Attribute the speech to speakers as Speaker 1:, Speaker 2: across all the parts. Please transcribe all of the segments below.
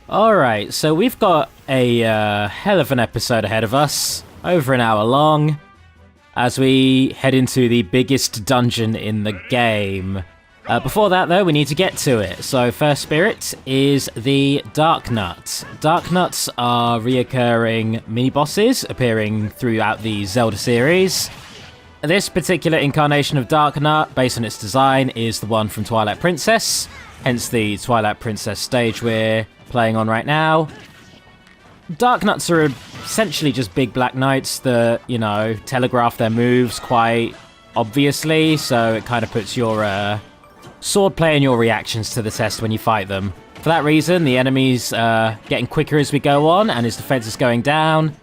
Speaker 1: Alright, so we've got a hell of an episode ahead of us, over an hour long, as we head into the biggest dungeon in the game. Before that, though, we need to get to it. So first spirit is the Dark Nut. Dark Nuts are reoccurring mini-bosses appearing throughout the Zelda series. This particular incarnation of Dark Nut, based on its design, is the one from Twilight Princess, hence the Twilight Princess stage we're playing on right now. Dark Nuts are essentially just big black knights that, you know, telegraph their moves quite obviously, so it kind of puts your swordplay and your reactions to the test when you fight them. For that reason, the enemies are getting quicker as we go on, and his defense is going down,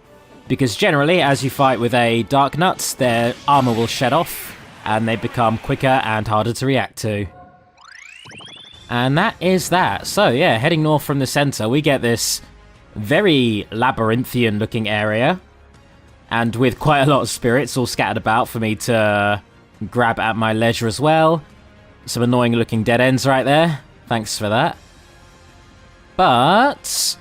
Speaker 1: because generally, as you fight with a Dark Nut, their armor will shed off, and they become quicker and harder to react to. And that is that. So yeah, heading north from the center, we get this very labyrinthian looking area, and with quite a lot of spirits all scattered about for me to grab at my leisure as well. Some annoying looking dead ends right there. Thanks for that. But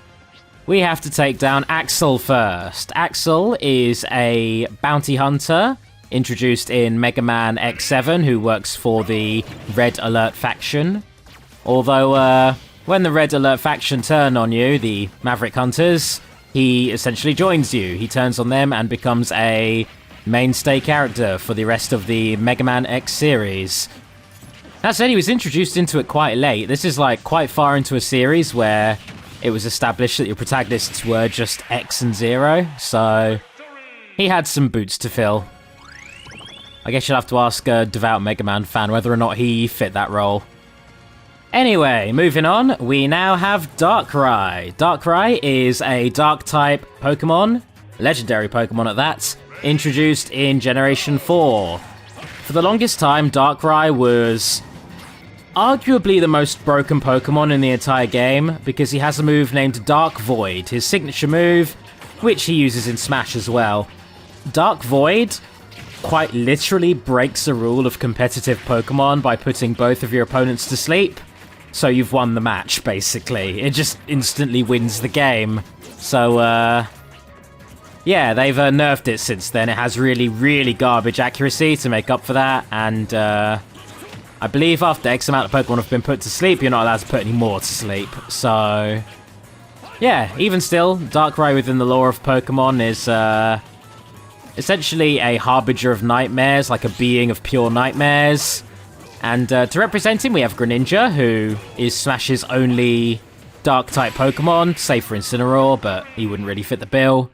Speaker 1: we have to take down Axel first. Axel is a bounty hunter introduced in Megaman.exe, who works for the Red Alert faction. Although, when the Red Alert faction turn on you, the Maverick Hunters, he essentially joins you. He turns on them and becomes a mainstay character for the rest of the Megaman.exe series. That said, he was introduced into it quite late. This is like quite far into a series where it was established that your protagonists were just X and Zero, so he had some boots to fill. I guess you'll have to ask a devout Mega Man fan whether or not he fit that role. Anyway, moving on, we now have Darkrai. Darkrai is a Dark-type Pokemon, legendary Pokemon at that, introduced in Generation 4. For the longest time, Darkrai was arguably the most broken Pokemon in the entire game, because he has a move named Dark Void, his signature move, which he uses in Smash as well. Dark Void quite literally breaks the rule of competitive Pokemon by putting both of your opponents to sleep. So you've won the match, basically. It just instantly wins the game. So, yeah, they've nerfed it since then. It has really, really garbage accuracy to make up for that. And, I believe after X amount of Pokemon have been put to sleep, you're not allowed to put any more to sleep. So, yeah, even still, Darkrai within the lore of Pokemon is, essentially a harbinger of nightmares, like a being of pure nightmares. And to represent him, we have Greninja, who is Smash's only Dark-type Pokemon, save for Incineroar, but he wouldn't really fit the bill.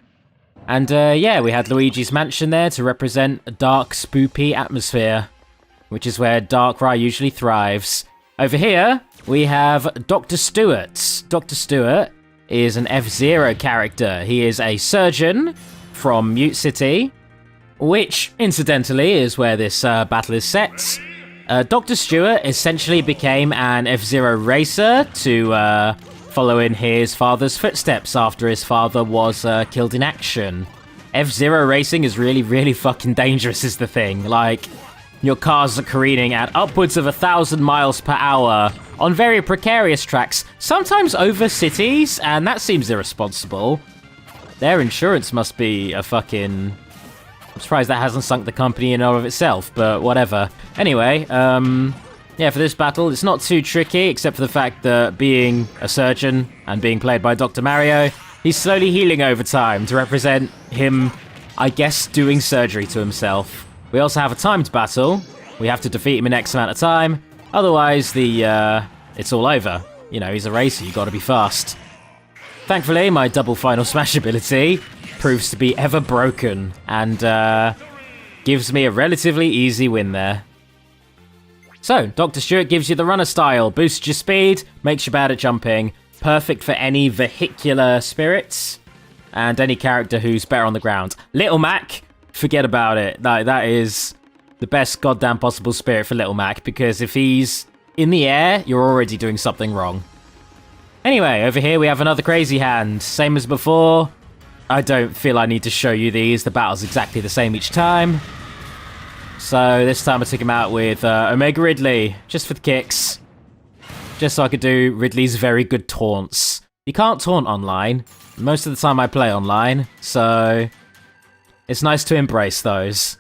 Speaker 1: And yeah, we had Luigi's Mansion there to represent a dark, spoopy atmosphere, which is where Darkrai usually thrives. Over here, we have Dr. Stewart. Dr. Stewart is an F-Zero character. He is a surgeon from Mute City, which, incidentally, is where this battle is set. Dr. Stewart essentially became an F-Zero racer to follow in his father's footsteps after his father was killed in action. F-Zero racing is really, really fucking dangerous is the thing. Like, your cars are careening at upwards of 1,000 miles per hour on very precarious tracks, sometimes over cities, and that seems irresponsible. Their insurance must be a fucking... I'm surprised that hasn't sunk the company in and of itself, but whatever. Anyway, yeah, for this battle, it's not too tricky, except for the fact that being a surgeon and being played by Dr. Mario, he's slowly healing over time to represent him, I guess, doing surgery to himself. We also have a timed battle. We have to defeat him in X amount of time. Otherwise, it's all over. You know, he's a racer, you gotta be fast. Thankfully, my double final smash ability proves to be ever broken, and gives me a relatively easy win there. So, Dr. Stewart gives you the runner style, boosts your speed, makes you bad at jumping, perfect for any vehicular spirits, and any character who's better on the ground. Little Mac, forget about it. That is the best goddamn possible spirit for Little Mac, because if he's in the air, you're already doing something wrong. Anyway, over here we have another Crazy Hand, same as before. I don't feel I need to show you these, the battle's exactly the same each time. So this time I took him out with Omega Ridley, just for the kicks. Just so I could do Ridley's very good taunts. You can't taunt online. Most of the time I play online, so it's nice to embrace those.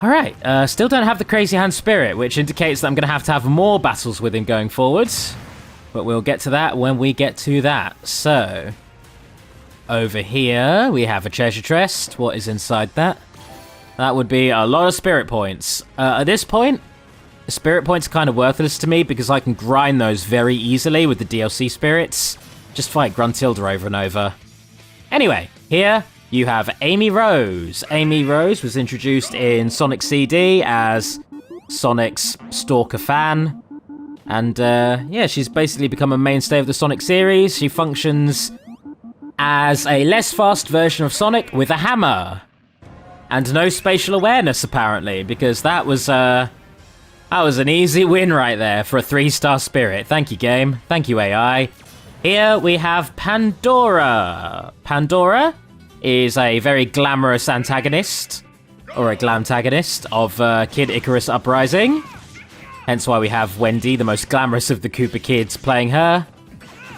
Speaker 1: Alright, still don't have the Crazy Hand Spirit, which indicates that I'm going to have more battles with him going forwards. But we'll get to that when we get to that. So, over here we have a treasure chest. What is inside that? That would be a lot of spirit points. At this point, the spirit points are kind of worthless to me because I can grind those very easily with the DLC spirits. Just fight Gruntilda over and over. Anyway, here you have Amy Rose. Amy Rose was introduced in Sonic CD as Sonic's stalker fan. And yeah, she's basically become a mainstay of the Sonic series. She functions as a less fast version of Sonic with a hammer. And no spatial awareness, apparently, because that was an easy win right there for a 3-star spirit. Thank you, game. Thank you, AI. Here we have Pandora. Pandora is a very glamorous antagonist, or a glamtagonist, of Kid Icarus Uprising. Hence why we have Wendy, the most glamorous of the Koopa kids, playing her.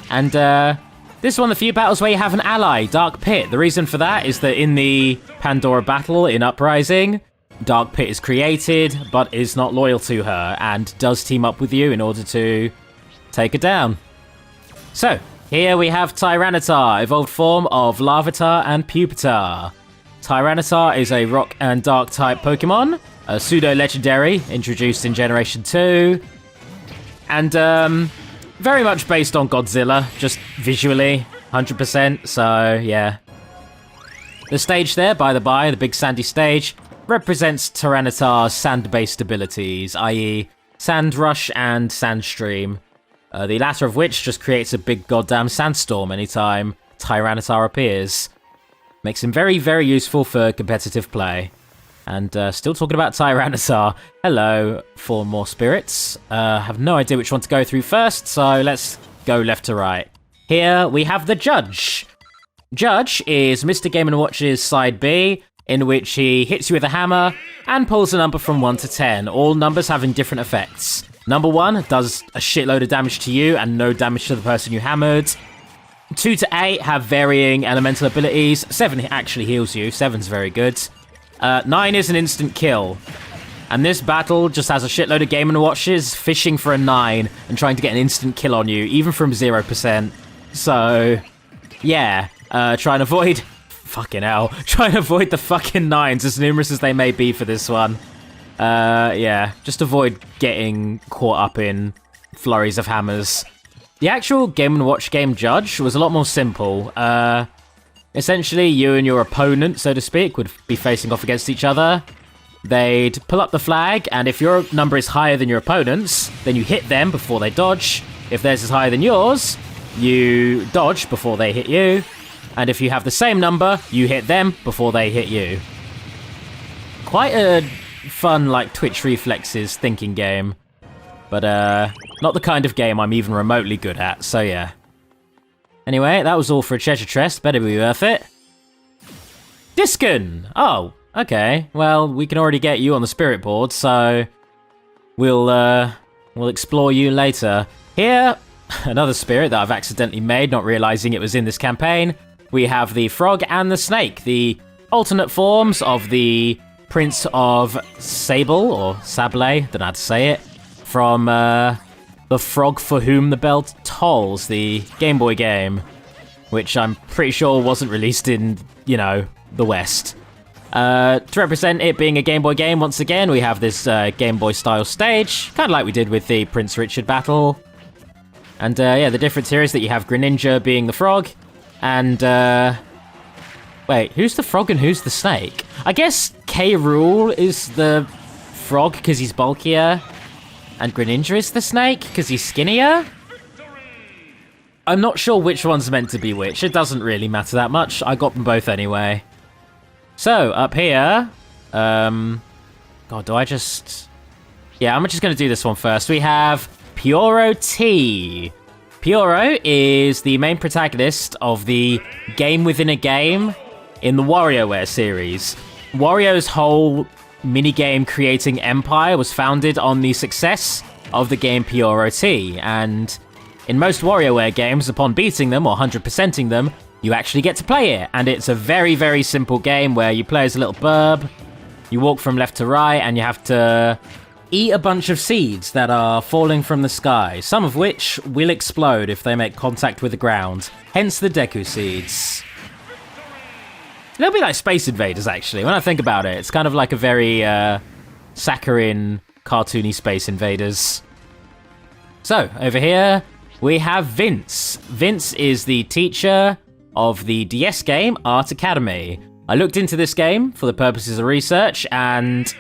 Speaker 1: And this is one of the few battles where you have an ally, Dark Pit. The reason for that is that in the Pandora battle in Uprising, Dark Pit is created, but is not loyal to her, and does team up with you in order to take her down. So, here we have Tyranitar, evolved form of Larvitar and Pupitar. Tyranitar is a rock and dark type Pokemon, a pseudo-legendary, introduced in Generation 2, and very much based on Godzilla, just visually, 100%, so yeah. The stage there, by the by, the big sandy stage, represents Tyranitar's sand-based abilities, i.e. Sand Rush and Sandstream. The latter of which just creates a big goddamn sandstorm anytime Tyranitar appears. Makes him very, very useful for competitive play. And still talking about Tyranitar. Hello, 4 more spirits. Have no idea which one to go through first, so let's go left to right. Here we have the Judge. Judge is Mr. Game & Watch's side B, in which he hits you with a hammer and pulls a number from 1 to 10, all numbers having different effects. Number 1 does a shitload of damage to you and no damage to the person you hammered. 2 to 8 have varying elemental abilities. 7 actually heals you. 7's very good. 9 is an instant kill. And this battle just has a shitload of Game & Watches fishing for a 9 and trying to get an instant kill on you, even from 0%. So, yeah, try and avoid... Fucking hell. Try and avoid the fucking 9s, as numerous as they may be for this one. Yeah, just avoid getting caught up in flurries of hammers. The actual Game & Watch game Judge was a lot more simple. Essentially, you and your opponent, so to speak, would be facing off against each other. They'd pull up the flag, and if your number is higher than your opponent's, then you hit them before they dodge. If theirs is higher than yours, you dodge before they hit you. And if you have the same number, you hit them before they hit you. Quite a fun, like, Twitch reflexes thinking game. But, not the kind of game I'm even remotely good at, so yeah. Anyway, that was all for a treasure chest. Better be worth it. Diskin! Oh, okay. Well, we can already get you on the spirit board, so we'll explore you later. Here, another spirit that I've accidentally made, not realizing it was in this campaign. We have the frog and the snake, the alternate forms of the Prince of Sable, or Sable, don't know how to say it, from The Frog for Whom the Bell Tolls, the Game Boy game, which I'm pretty sure wasn't released in, you know, the West. To represent it being a Game Boy game, once again, we have this Game Boy style stage, kind of like we did with the Prince Richard battle. And yeah, the difference here is that you have Greninja being the frog, and wait, who's the frog and who's the snake? I guess K. Rool is the frog because he's bulkier, and Greninja is the snake because he's skinnier? I'm not sure which one's meant to be which. It doesn't really matter that much. I got them both anyway. So, up here... God, do I just... Yeah, I'm just going to do this one first. We have Pyoro T. Pyoro is the main protagonist of the Game Within a Game in the WarioWare series. Wario's whole minigame creating empire was founded on the success of the game Pyoro T, and In most WarioWare games, upon beating them or 100%ing them, you actually get to play it. And it's a very, very simple game where you play as a little burb, you walk from left to right, and you have to eat a bunch of seeds that are falling from the sky, some of which will explode if they make contact with the ground, hence the Deku seeds. A little bit like Space Invaders, actually, when I think about it. It's kind of like a very saccharine, cartoony Space Invaders. So, over here, we have Vince. Vince is the teacher of the DS game Art Academy. I looked into this game for the purposes of research, and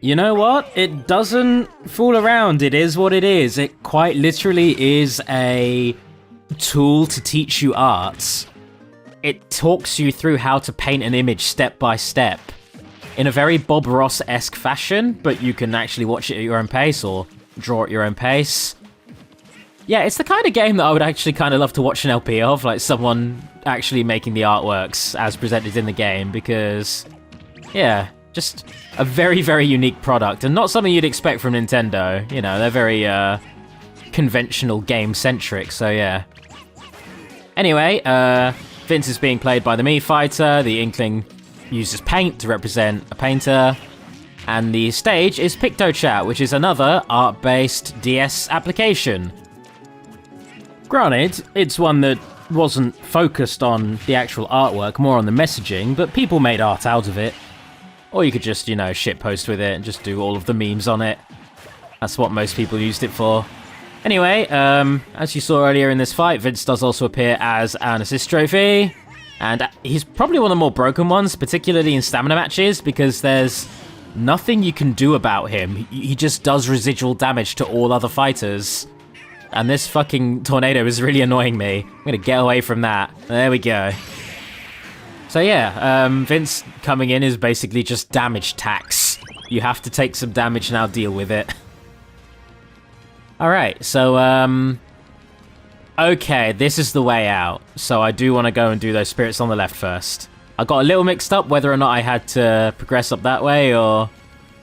Speaker 1: you know what? It doesn't fool around. It is what it is. It quite literally is a tool to teach you art. It talks you through how to paint an image step by step in a very Bob Ross-esque fashion, but you can actually watch it at your own pace or draw at your own pace. Yeah, it's the kind of game that I would actually kind of love to watch an LP of, like someone actually making the artworks as presented in the game, because, yeah, just a very, very unique product, and not something you'd expect from Nintendo. You know, they're very conventional game-centric, so yeah. Anyway, Vince is being played by the Mii Fighter. The Inkling uses paint to represent a painter. And the stage is PictoChat, which is another art-based DS application. Granted, it's one that wasn't focused on the actual artwork, more on the messaging, but people made art out of it. Or you could just, you know, shitpost with it and just do all of the memes on it. That's what most people used it for. Anyway, as you saw earlier in this fight, Vince does also appear as an assist trophy. And he's probably one of the more broken ones, particularly in stamina matches, because there's nothing you can do about him. He just does residual damage to all other fighters. And this fucking tornado is really annoying me. I'm gonna get away from that. There we go. So yeah, Vince coming in is basically just damage tax. You have to take some damage and I'll deal with it. Alright, so, okay, this is the way out. So I do want to go and do those spirits on the left first. I got a little mixed up whether or not I had to progress up that way or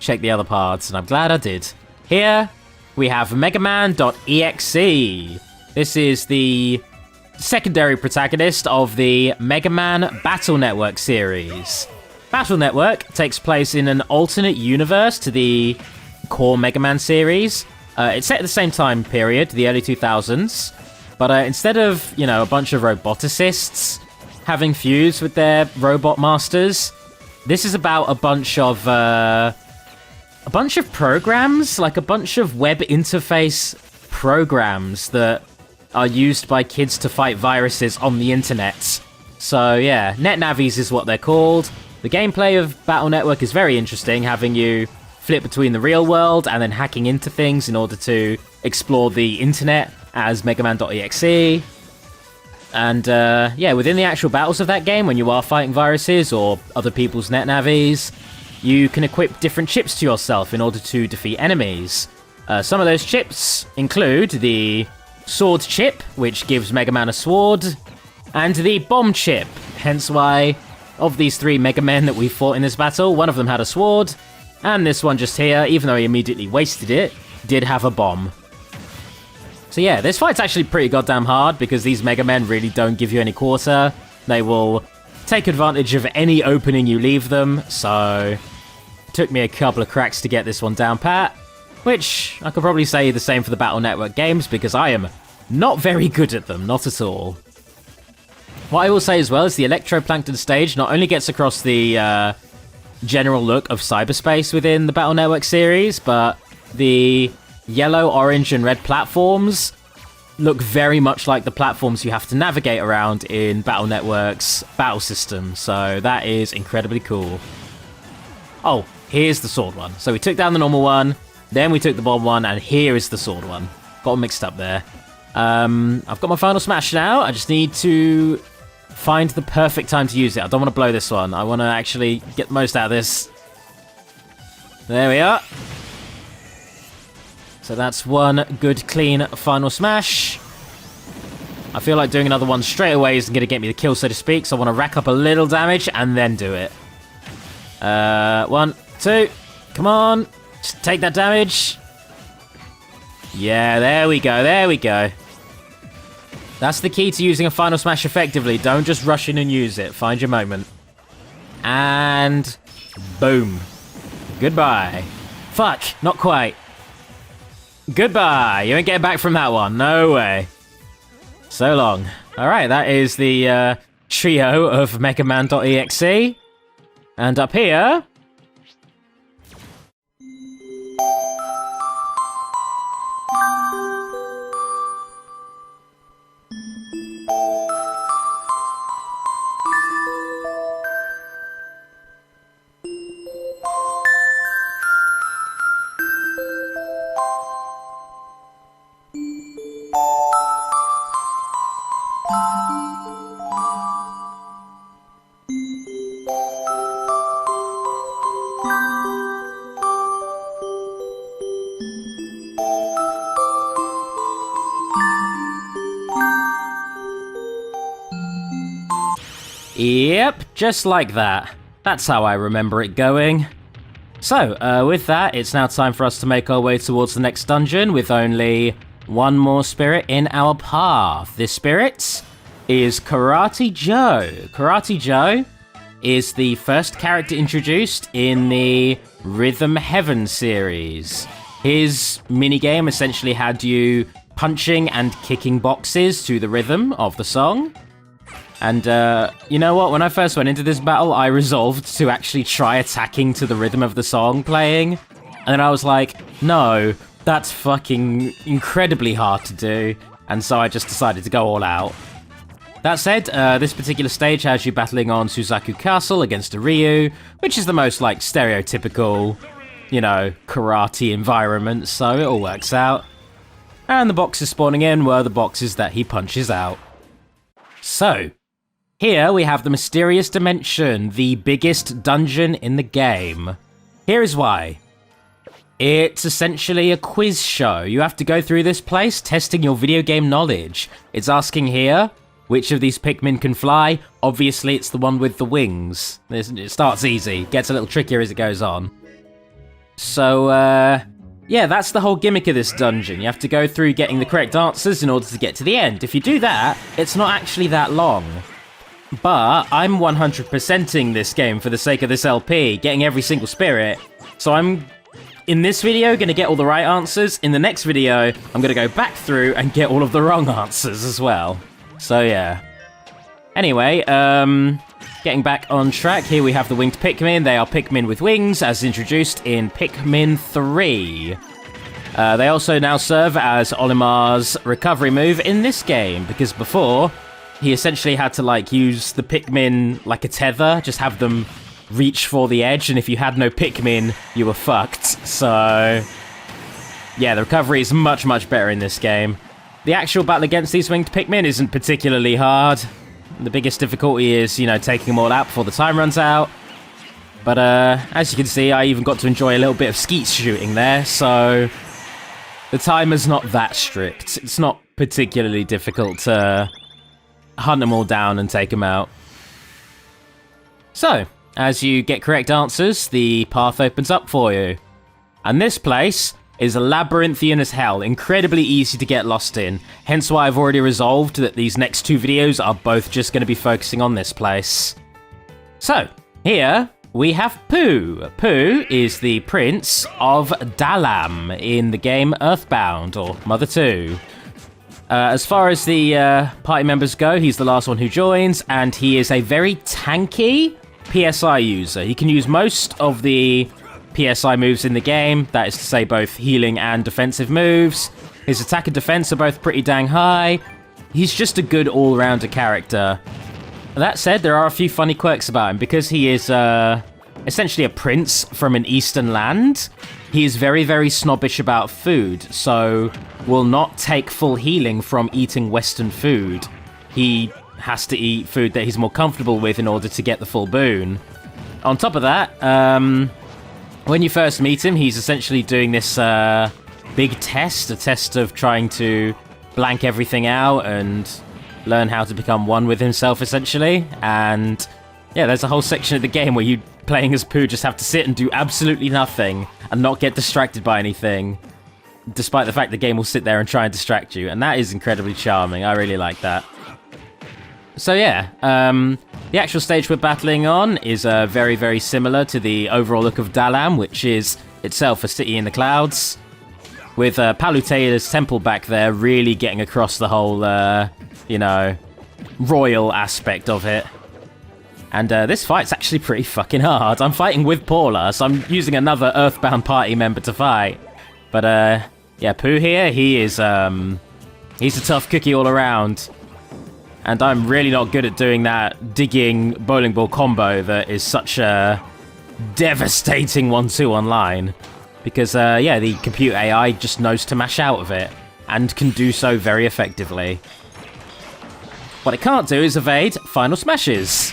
Speaker 1: check the other parts, and I'm glad I did. Here, we have Megaman.exe. This is the secondary protagonist of the Mega Man Battle Network series. Battle Network takes place in an alternate universe to the core Mega Man series. It's set at the same time period, the early 2000s, but instead of, you know, a bunch of roboticists having feuds with their robot masters, this is about a bunch of programs, like a bunch of web interface programs that are used by kids to fight viruses on the internet. So yeah, NetNavis is what they're called. The gameplay of Battle Network is very interesting, having you flip between the real world and then hacking into things in order to explore the internet as Megaman.exe. And yeah, within the actual battles of that game, when you are fighting viruses or other people's NetNavis, you can equip different chips to yourself in order to defeat enemies. Some of those chips include the sword chip, which gives Mega Man a sword, and the bomb chip. Hence why, of these three Mega Men that we fought in this battle, one of them had a sword, and this one just here, even though he immediately wasted it, did have a bomb. So yeah, this fight's actually pretty goddamn hard because these Mega Men really don't give you any quarter. They will take advantage of any opening you leave them, so it took me a couple of cracks to get this one down pat, which I could probably say the same for the Battle Network games because I am not very good at them, not at all. What I will say as well is the Electroplankton stage not only gets across the general look of cyberspace within the Battle Network series, but the yellow, orange, and red platforms look very much like the platforms you have to navigate around in Battle Network's battle system, so that is incredibly cool. Oh, here's the sword one. So we took down the normal one, then we took the bomb one, and here is the sword one. Got them mixed up there. I've got my final smash now. I just need to find the perfect time to use it. I don't want to blow this one. I want to actually get the most out of this. There we are. So that's one good, clean final smash. I feel like doing another one straight away isn't going to get me the kill, so to speak, so I want to rack up a little damage and then do it. 1, 2, come on. Just take that damage. Yeah, there we go, there we go. That's the key to using a final smash effectively. Don't just rush in and use it. Find your moment. And boom. Goodbye. Fuck, not quite. Goodbye. You ain't getting back from that one. No way. So long. All right, that is the trio of Megaman.exe. And up here... Yep, just like that. That's how I remember it going. So, with that, it's now time for us to make our way towards the next dungeon with only one more spirit in our path. This spirit is Karate Joe. Karate Joe is the first character introduced in the Rhythm Heaven series. His minigame essentially had you punching and kicking boxes to the rhythm of the song. And, you know what? When I first went into this battle, I resolved to actually try attacking to the rhythm of the song playing. And then I was like, no, that's fucking incredibly hard to do. And so I just decided to go all out. That said, this particular stage has you battling on Suzaku Castle against a Ryu, which is the most, like, stereotypical, you know, karate environment, so it all works out. And the boxes spawning in were the boxes that he punches out. So... here we have the Mysterious Dimension, the biggest dungeon in the game. Here is why. It's essentially a quiz show. You have to go through this place testing your video game knowledge. It's asking here, which of these Pikmin can fly? Obviously it's the one with the wings. It starts easy, gets a little trickier as it goes on. So, yeah, that's the whole gimmick of this dungeon. You have to go through getting the correct answers in order to get to the end. If you do that, it's not actually that long. But I'm 100%ing this game for the sake of this LP, getting every single spirit. So I'm, in this video, going to get all the right answers. In the next video, I'm going to go back through and get all of the wrong answers as well. So yeah. Anyway, getting back on track, here we have the winged Pikmin. They are Pikmin with wings, as introduced in Pikmin 3. They also now serve as Olimar's recovery move in this game, because before... he essentially had to, like, use the Pikmin like a tether, just have them reach for the edge, and if you had no Pikmin, you were fucked. So, yeah, the recovery is much, much better in this game. The actual battle against these winged Pikmin isn't particularly hard. The biggest difficulty is, you know, taking them all out before the time runs out. But, as you can see, I even got to enjoy a little bit of skeet shooting there, so... the timer's not that strict. It's not particularly difficult to... hunt them all down and take them out. So, as you get correct answers, the path opens up for you. And this place is labyrinthian as hell, incredibly easy to get lost in, hence why I've already resolved that these next two videos are both just going to be focusing on this place. So, here we have Pooh. Pooh is the Prince of Dalam in the game Earthbound, or Mother 2. As far as the party members go, he's the last one who joins, and he is a very tanky PSI user. He can use most of the PSI moves in the game, that is to say both healing and defensive moves. His attack and defense are both pretty dang high. He's just a good all-rounder character. That said, there are a few funny quirks about him, because he is essentially a prince from an eastern land. He is very, very snobbish about food, so will not take full healing from eating Western food. He has to eat food that he's more comfortable with in order to get the full boon. On top of that, when you first meet him, he's essentially doing this big test, a test of trying to blank everything out and learn how to become one with himself, essentially. And yeah, there's a whole section of the game where you, playing as Pooh, just have to sit and do absolutely nothing and not get distracted by anything. despite the fact the game will sit there and try and distract you, and that is incredibly charming. I really like that. So yeah, the actual stage we're battling on is very, very similar to the overall look of Dalam, which is itself a city in the clouds, with Paluteida's temple back there really getting across the whole, you know, royal aspect of it. And this fight's actually pretty fucking hard. I'm fighting with Paula, so I'm using another Earthbound party member to fight. But yeah, Pooh here, he's a tough cookie all around. And I'm really not good at doing that digging bowling ball combo that is such a devastating 1-2 online. Because, yeah, the computer AI just knows to mash out of it, and can do so very effectively. What it can't do is evade final smashes.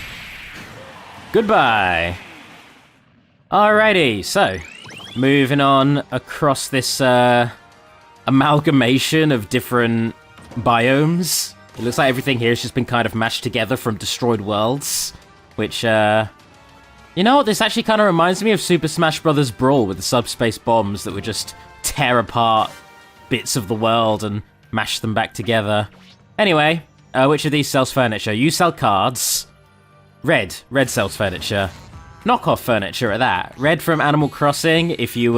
Speaker 1: Goodbye. Alrighty, so, moving on across this amalgamation of different biomes. It looks like everything here has just been kind of mashed together from Destroyed Worlds, which, you know what, this actually kind of reminds me of Super Smash Bros. Brawl with the subspace bombs that would just tear apart bits of the world and mash them back together. Anyway, which of these sells furniture? You sell cards. Red sells furniture. Knockoff furniture at that. Red from Animal Crossing, if you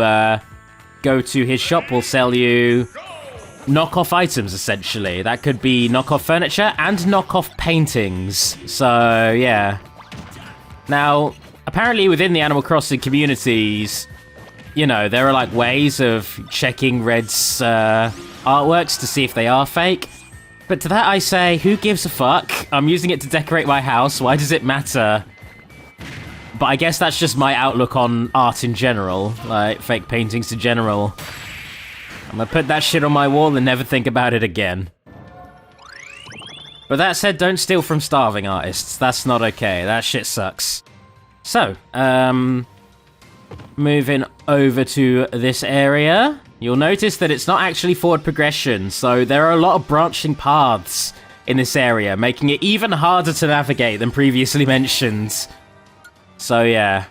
Speaker 1: go to his shop, will sell you knockoff items, essentially. That could be knockoff furniture and knockoff paintings. So, yeah. Now, apparently within the Animal Crossing communities, you know, there are, like, ways of checking Red's artworks to see if they are fake. But to that I say, who gives a fuck? I'm using it to decorate my house. Why does it matter? But I guess that's just my outlook on art in general. Like, fake paintings in general. I'm gonna put that shit on my wall and never think about it again. But that said, don't steal from starving artists. That's not okay. That shit sucks. So, moving over to this area, you'll notice that it's not actually forward progression, so there are a lot of branching paths in this area, making it even harder to navigate than previously mentioned. So yeah,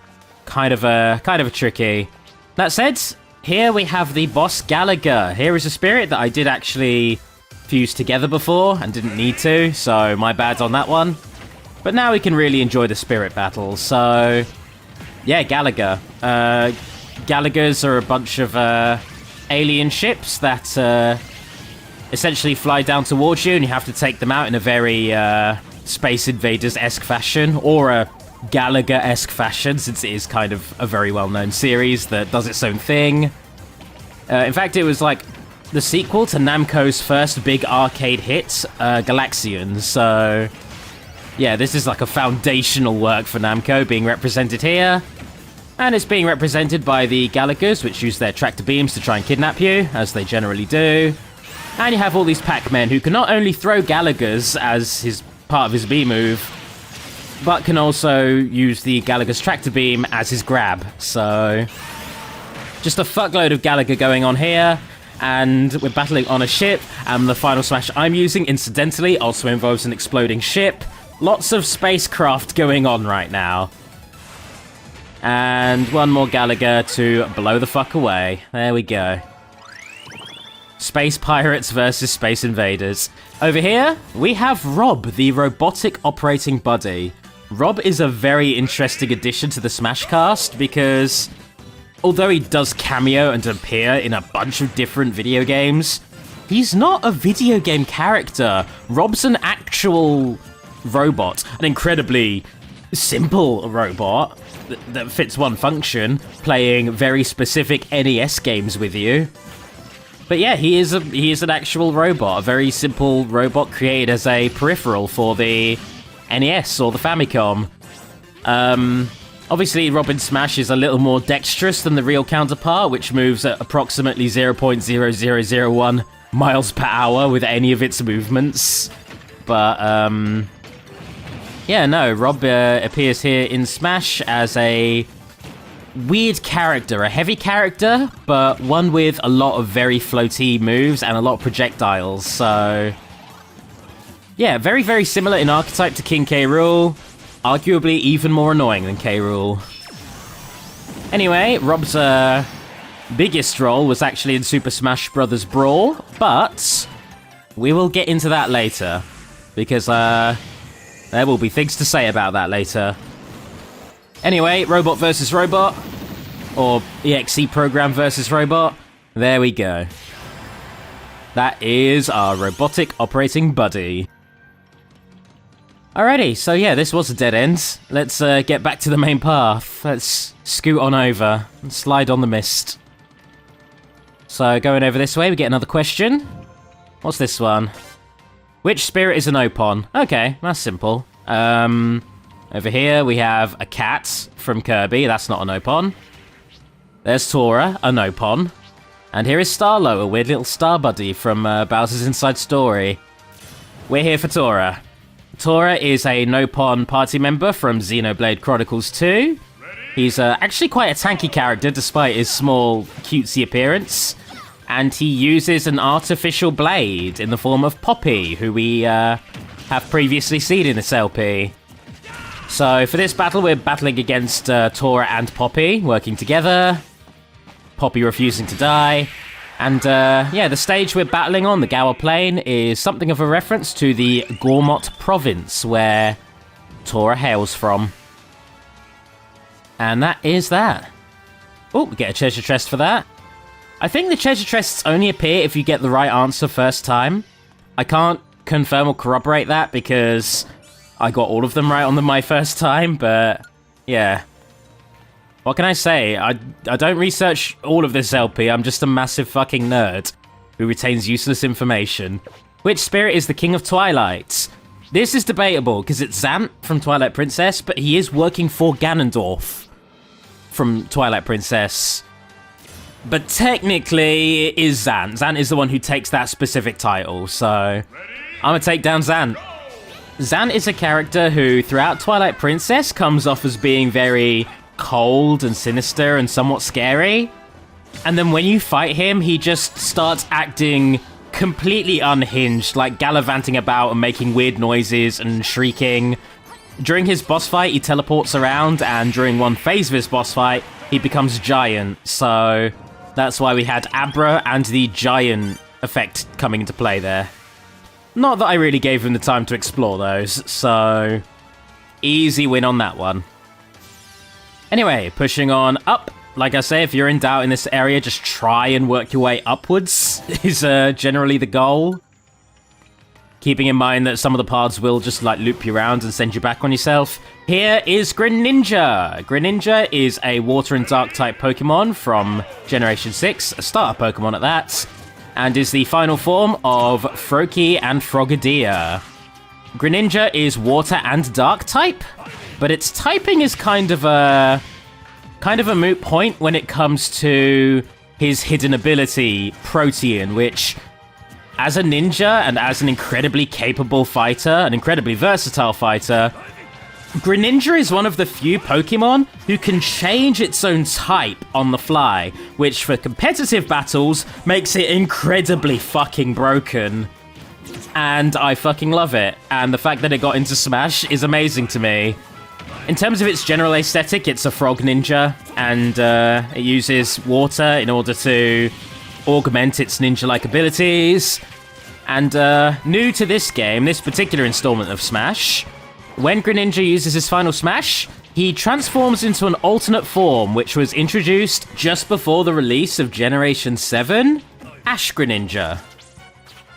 Speaker 1: kind of a tricky. That said, here we have the boss Gallagher. Here is a spirit that I did actually fuse together before and didn't need to, so my bad on that one. But now we can really enjoy the spirit battles, so yeah, Gallagher. Gallaghers are a bunch of alien ships that essentially fly down towards you, and you have to take them out in a very Space Invaders-esque fashion, or a Gallagher-esque fashion, since it is kind of a very well-known series that does its own thing. In fact, it was like the sequel to Namco's first big arcade hit, Galaxian, so yeah, this is like a foundational work for Namco being represented here. And it's being represented by the Gallaghers, which use their tractor beams to try and kidnap you, as they generally do. And you have all these Pac-Men who can not only throw Gallaghers as his part of his B move, but can also use the Gallagher's tractor beam as his grab. So, just a fuckload of Gallagher going on here, and we're battling on a ship, and the final smash I'm using, incidentally, also involves an exploding ship. Lots of spacecraft going on right now. And one more Gallagher to blow the fuck away. There we go. Space Pirates versus Space Invaders. Over here, we have R.O.B, the Robotic Operating Buddy. R.O.B is a very interesting addition to the Smash cast because although he does cameo and appear in a bunch of different video games, he's not a video game character. R.O.B's an actual robot, an incredibly simple robot that fits one function, playing very specific NES games with you. But yeah, he is an actual robot, a very simple robot created as a peripheral for the NES or the Famicom. Obviously, R.O.B in Smash is a little more dexterous than the real counterpart, which moves at approximately 0.0001 miles per hour with any of its movements. But, yeah, no, R.O.B appears here in Smash as a weird character, a heavy character, but one with a lot of very floaty moves and a lot of projectiles, so yeah, very, very similar in archetype to King K. Rool, arguably even more annoying than K. Rool. Anyway, R.O.B's biggest role was actually in Super Smash Bros. Brawl, but we will get into that later, because there will be things to say about that later. Anyway, robot versus robot, or EXE program versus robot, there we go. That is our robotic operating buddy. Alrighty, so yeah, this was a dead end. Let's get back to the main path. Let's scoot on over and slide on the mist. So going over this way, we get another question. What's this one? Which spirit is an Opon? Okay, that's simple. Over here, we have a cat from Kirby. That's not an Opon. There's Tora, an Opon. And here is Starlo, a weird little star buddy from Bowser's Inside Story. We're here for Tora. Tora is a Nopon party member from Xenoblade Chronicles 2. He's actually quite a tanky character, despite his small, cutesy appearance. And he uses an artificial blade in the form of Poppy, who we have previously seen in this LP. So for this battle, we're battling against Tora and Poppy, working together. Poppy refusing to die. And yeah, the stage we're battling on, the Gower Plain, is something of a reference to the Gormott province, where Tora hails from. And that is that. Oh, we get a treasure chest for that. I think the treasure chests only appear if you get the right answer first time. I can't confirm or corroborate that because I got all of them right on my first time, but yeah. What can I say? I don't research all of this LP, I'm just a massive fucking nerd who retains useless information. Which spirit is the King of Twilight? This is debatable, because it's Zant from Twilight Princess, but he is working for Ganondorf from Twilight Princess. But technically, it is Zant. Zant is the one who takes that specific title, so I'm gonna take down Zant. Zant is a character who, throughout Twilight Princess, comes off as being very cold and sinister and somewhat scary. And then when you fight him, he just starts acting completely unhinged, like gallivanting about and making weird noises and shrieking. During his boss fight, he teleports around, and during one phase of his boss fight, he becomes giant. So that's why we had Abra and the giant effect coming into play there. Not that I really gave him the time to explore those, so easy win on that one. Anyway, pushing on up. Like I say, if you're in doubt in this area, just try and work your way upwards is generally the goal. Keeping in mind that some of the paths will just like loop you around and send you back on yourself. Here is Greninja. Greninja is a water and dark type Pokemon from Generation 6, a starter Pokemon at that, and is the final form of Froakie and Frogadier. Greninja is water and dark type, but its typing is kind of a moot point when it comes to his hidden ability, Protean, which, as a ninja and as an incredibly capable fighter, an incredibly versatile fighter, Greninja is one of the few Pokemon who can change its own type on the fly, which for competitive battles makes it incredibly fucking broken. And I fucking love it, and the fact that it got into Smash is amazing to me. In terms of its general aesthetic, it's a frog ninja, and it uses water in order to augment its ninja-like abilities. And new to this game, this particular installment of Smash, when Greninja uses his final smash, he transforms into an alternate form, which was introduced just before the release of Generation 7, Ash Greninja,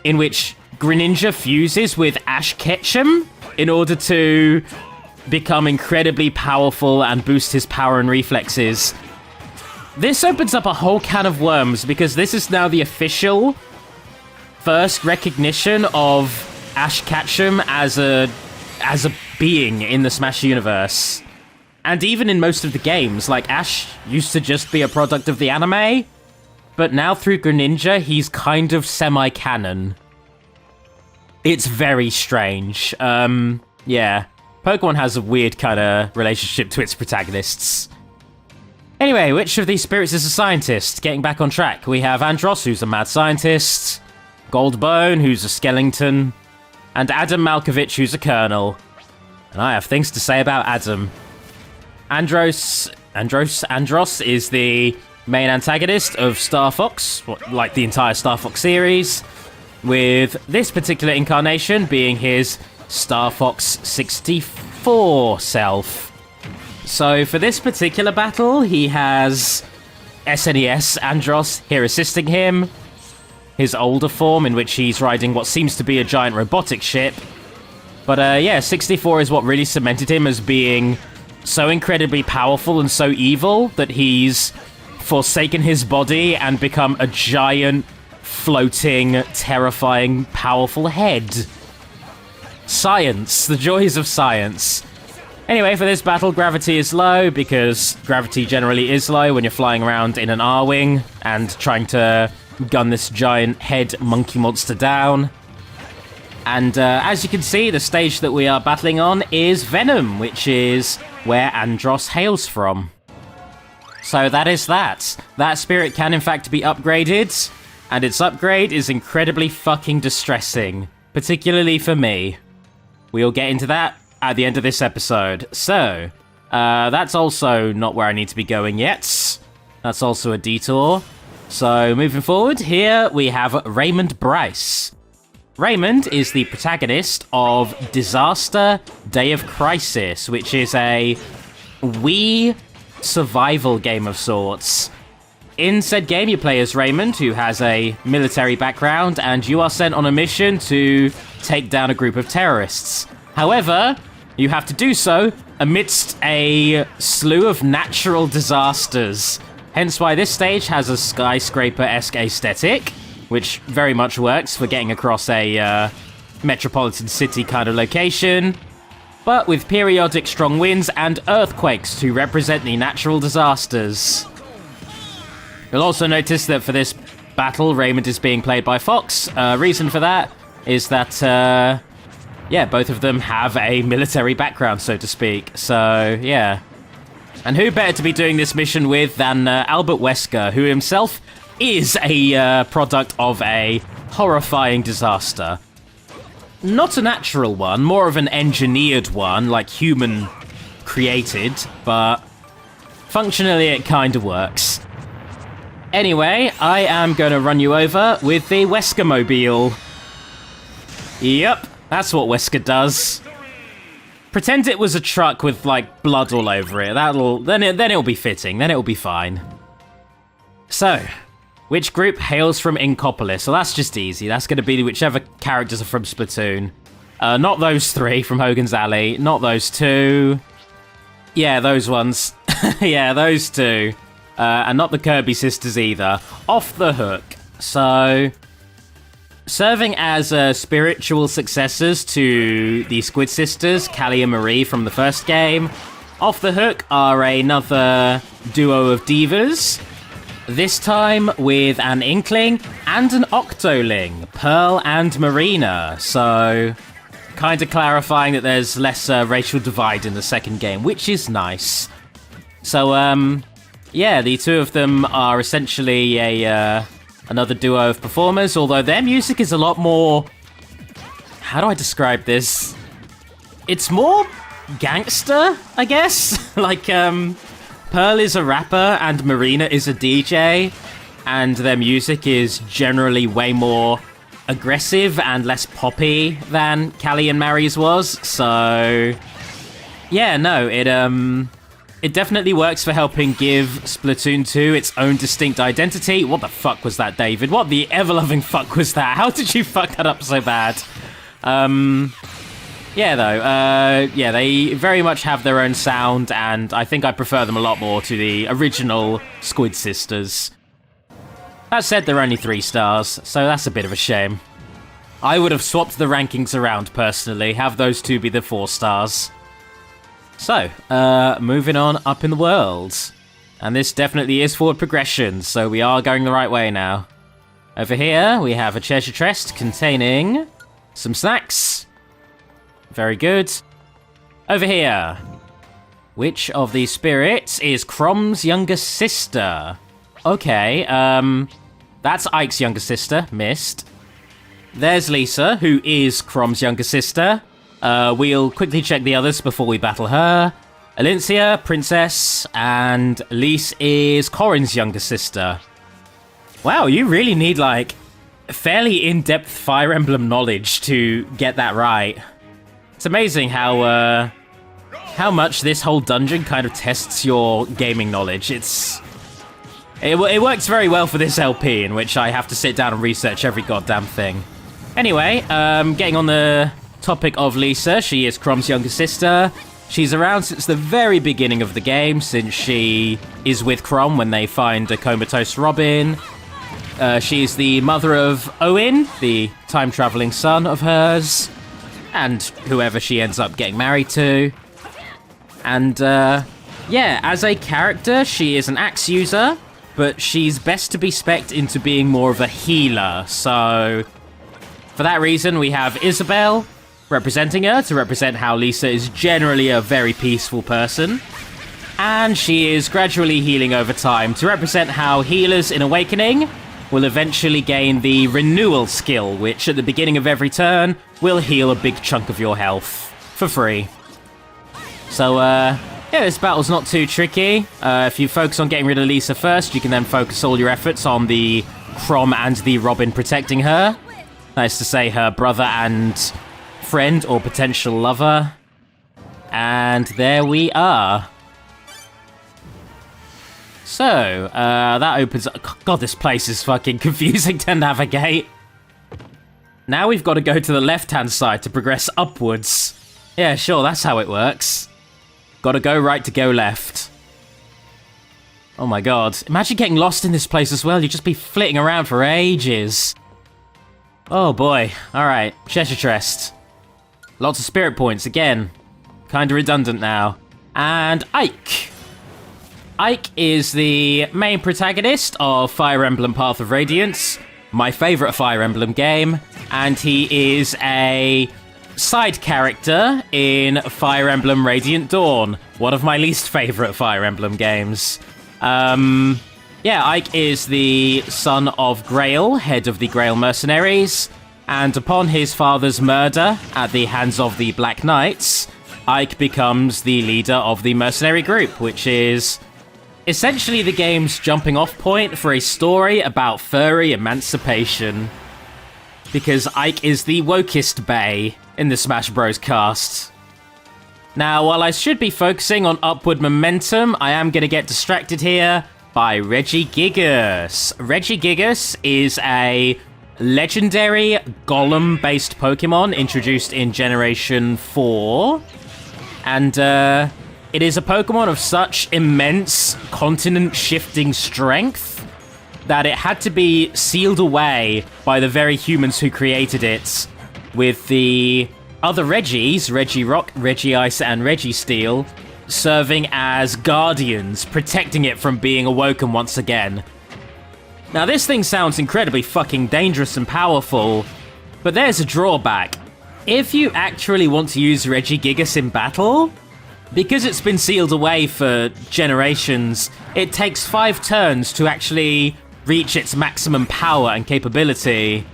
Speaker 1: in which Greninja fuses with Ash Ketchum in order to become incredibly powerful and boost his power and reflexes. This opens up a whole can of worms, because this is now the official first recognition of Ash Ketchum as a being in the Smash universe. And even in most of the games, like, Ash used to just be a product of the anime, but now through Greninja, he's kind of semi-canon. It's very strange. Yeah. Pokemon has a weird kind of relationship to its protagonists. Anyway, which of these spirits is a scientist? Getting back on track, we have Andros, who's a mad scientist, Goldbone, who's a skeleton, and Adam Malkovich, who's a colonel. And I have things to say about Adam. Andros is the main antagonist of Star Fox, like the entire Star Fox series, with this particular incarnation being his Star Fox 64 self. So for this particular battle, he has SNES Andros here assisting him, his older form in which he's riding what seems to be a giant robotic ship. But yeah, 64 is what really cemented him as being so incredibly powerful and so evil that he's forsaken his body and become a giant, floating, terrifying, powerful head. Science. The joys of science. Anyway, for this battle, gravity is low, because gravity generally is low when you're flying around in an R-Wing and trying to gun this giant head monkey monster down. And as you can see, the stage that we are battling on is Venom, which is where Andros hails from. So that is that. That spirit can in fact be upgraded, and its upgrade is incredibly fucking distressing, particularly for me. We'll get into that at the end of this episode. So, that's also not where I need to be going yet. That's also a detour. So, moving forward, here we have Raymond Bryce. Raymond is the protagonist of Disaster Day of Crisis, which is a Wii survival game of sorts. In said game, you play as Raymond, who has a military background, and you are sent on a mission to take down a group of terrorists. However, you have to do so amidst a slew of natural disasters. Hence why this stage has a skyscraper-esque aesthetic, which very much works for getting across a metropolitan city kind of location, but with periodic strong winds and earthquakes to represent the natural disasters. You'll also notice that for this battle, Raymond is being played by Fox. Reason for that is that, yeah, both of them have a military background, so to speak. So, yeah. And who better to be doing this mission with than Albert Wesker, who himself is a product of a horrifying disaster. Not a natural one, more of an engineered one, like human created, but functionally it kind of works. Anyway, I am going to run you over with the Wesker-mobile. Yep, that's what Wesker does. Pretend it was a truck with, like, blood all over it. Then it'll be fitting. Then it'll be fine. So, which group hails from Inkopolis? Well, that's just easy. That's going to be whichever characters are from Splatoon. Not those three from Hogan's Alley. Not those two. Yeah, those ones. Yeah, those two. And not the Kirby sisters either. Off the Hook. So, serving as spiritual successors to the Squid Sisters, Callie and Marie from the first game, Off the Hook are another duo of divas. This time with an Inkling and an Octoling, Pearl and Marina. So, kind of clarifying that there's less racial divide in the second game, which is nice. So, yeah, the two of them are essentially another duo of performers, although their music is a lot more... How do I describe this? It's more gangster, I guess? Like, Pearl is a rapper and Marina is a DJ, and their music is generally way more aggressive and less poppy than Callie and Mary's was, so... Yeah, no, it definitely works for helping give Splatoon 2 its own distinct identity. What the fuck was that, David? What the ever-loving fuck was that? How did you fuck that up so bad? Yeah, though. Yeah, they very much have their own sound, and I think I prefer them a lot more to the original Squid Sisters. That said, they're only 3 stars, so that's a bit of a shame. I would have swapped the rankings around, personally. Have those two be the 4 stars. So, moving on up in the world. And this definitely is forward progression, so we are going the right way now. Over here, we have a treasure chest containing some snacks. Very good. Over here. Which of these spirits is Crom's younger sister? Okay, that's Ike's younger sister. Missed. There's Lisa, who is Crom's younger sister. We'll quickly check the others before we battle her. Alincia, Princess, and Lise is Corin's younger sister. Wow, you really need, like, fairly in-depth Fire Emblem knowledge to get that right. It's amazing how much this whole dungeon kind of tests your gaming knowledge. It works very well for this LP, in which I have to sit down and research every goddamn thing. Anyway, getting on the topic of Lisa, she is Chrom's younger sister. She's around since the very beginning of the game, since she is with Chrom when they find a comatose Robin. She's the mother of Owen, the time-traveling son of hers, and whoever she ends up getting married to. And, yeah, as a character, she is an axe user, but she's best to be spec'd into being more of a healer, so for that reason, we have Isabelle representing her to represent how Lisa is generally a very peaceful person. And she is gradually healing over time to represent how healers in Awakening will eventually gain the Renewal skill, which at the beginning of every turn will heal a big chunk of your health for free. So, yeah, this battle's not too tricky. If you focus on getting rid of Lisa first, you can then focus all your efforts on the Chrom and the Robin protecting her. That is to say, her brother and friend or potential lover. And there we are. So, that opens up... God, this place is fucking confusing to navigate. Now we've got to go to the left-hand side to progress upwards. Yeah, sure, that's how it works. Gotta go right to go left. Oh my god. Imagine getting lost in this place as well. You'd just be flitting around for ages. Oh boy. Alright, Cheshire Trest. Lots of spirit points, again. Kinda redundant now. And Ike. Ike is the main protagonist of Fire Emblem Path of Radiance, my favourite Fire Emblem game, and he is a side character in Fire Emblem Radiant Dawn, one of my least favourite Fire Emblem games. Yeah, Ike is the son of Grail, head of the Grail Mercenaries, and upon his father's murder at the hands of the Black Knights, Ike becomes the leader of the mercenary group, which is essentially the game's jumping off point for a story about furry emancipation. Because Ike is the wokest bae in the Smash Bros. Cast. Now, while I should be focusing on upward momentum, I am going to get distracted here by Regigigas. Regigigas is a legendary Golem-based Pokemon introduced in Generation 4. And, it is a Pokemon of such immense continent-shifting strength that it had to be sealed away by the very humans who created it, with the other Regis, Regirock, Regice, and Registeel, serving as guardians, protecting it from being awoken once again. Now, this thing sounds incredibly fucking dangerous and powerful, but there's a drawback. If you actually want to use Regigigas in battle, because it's been sealed away for generations, it takes 5 turns to actually reach its maximum power and capability.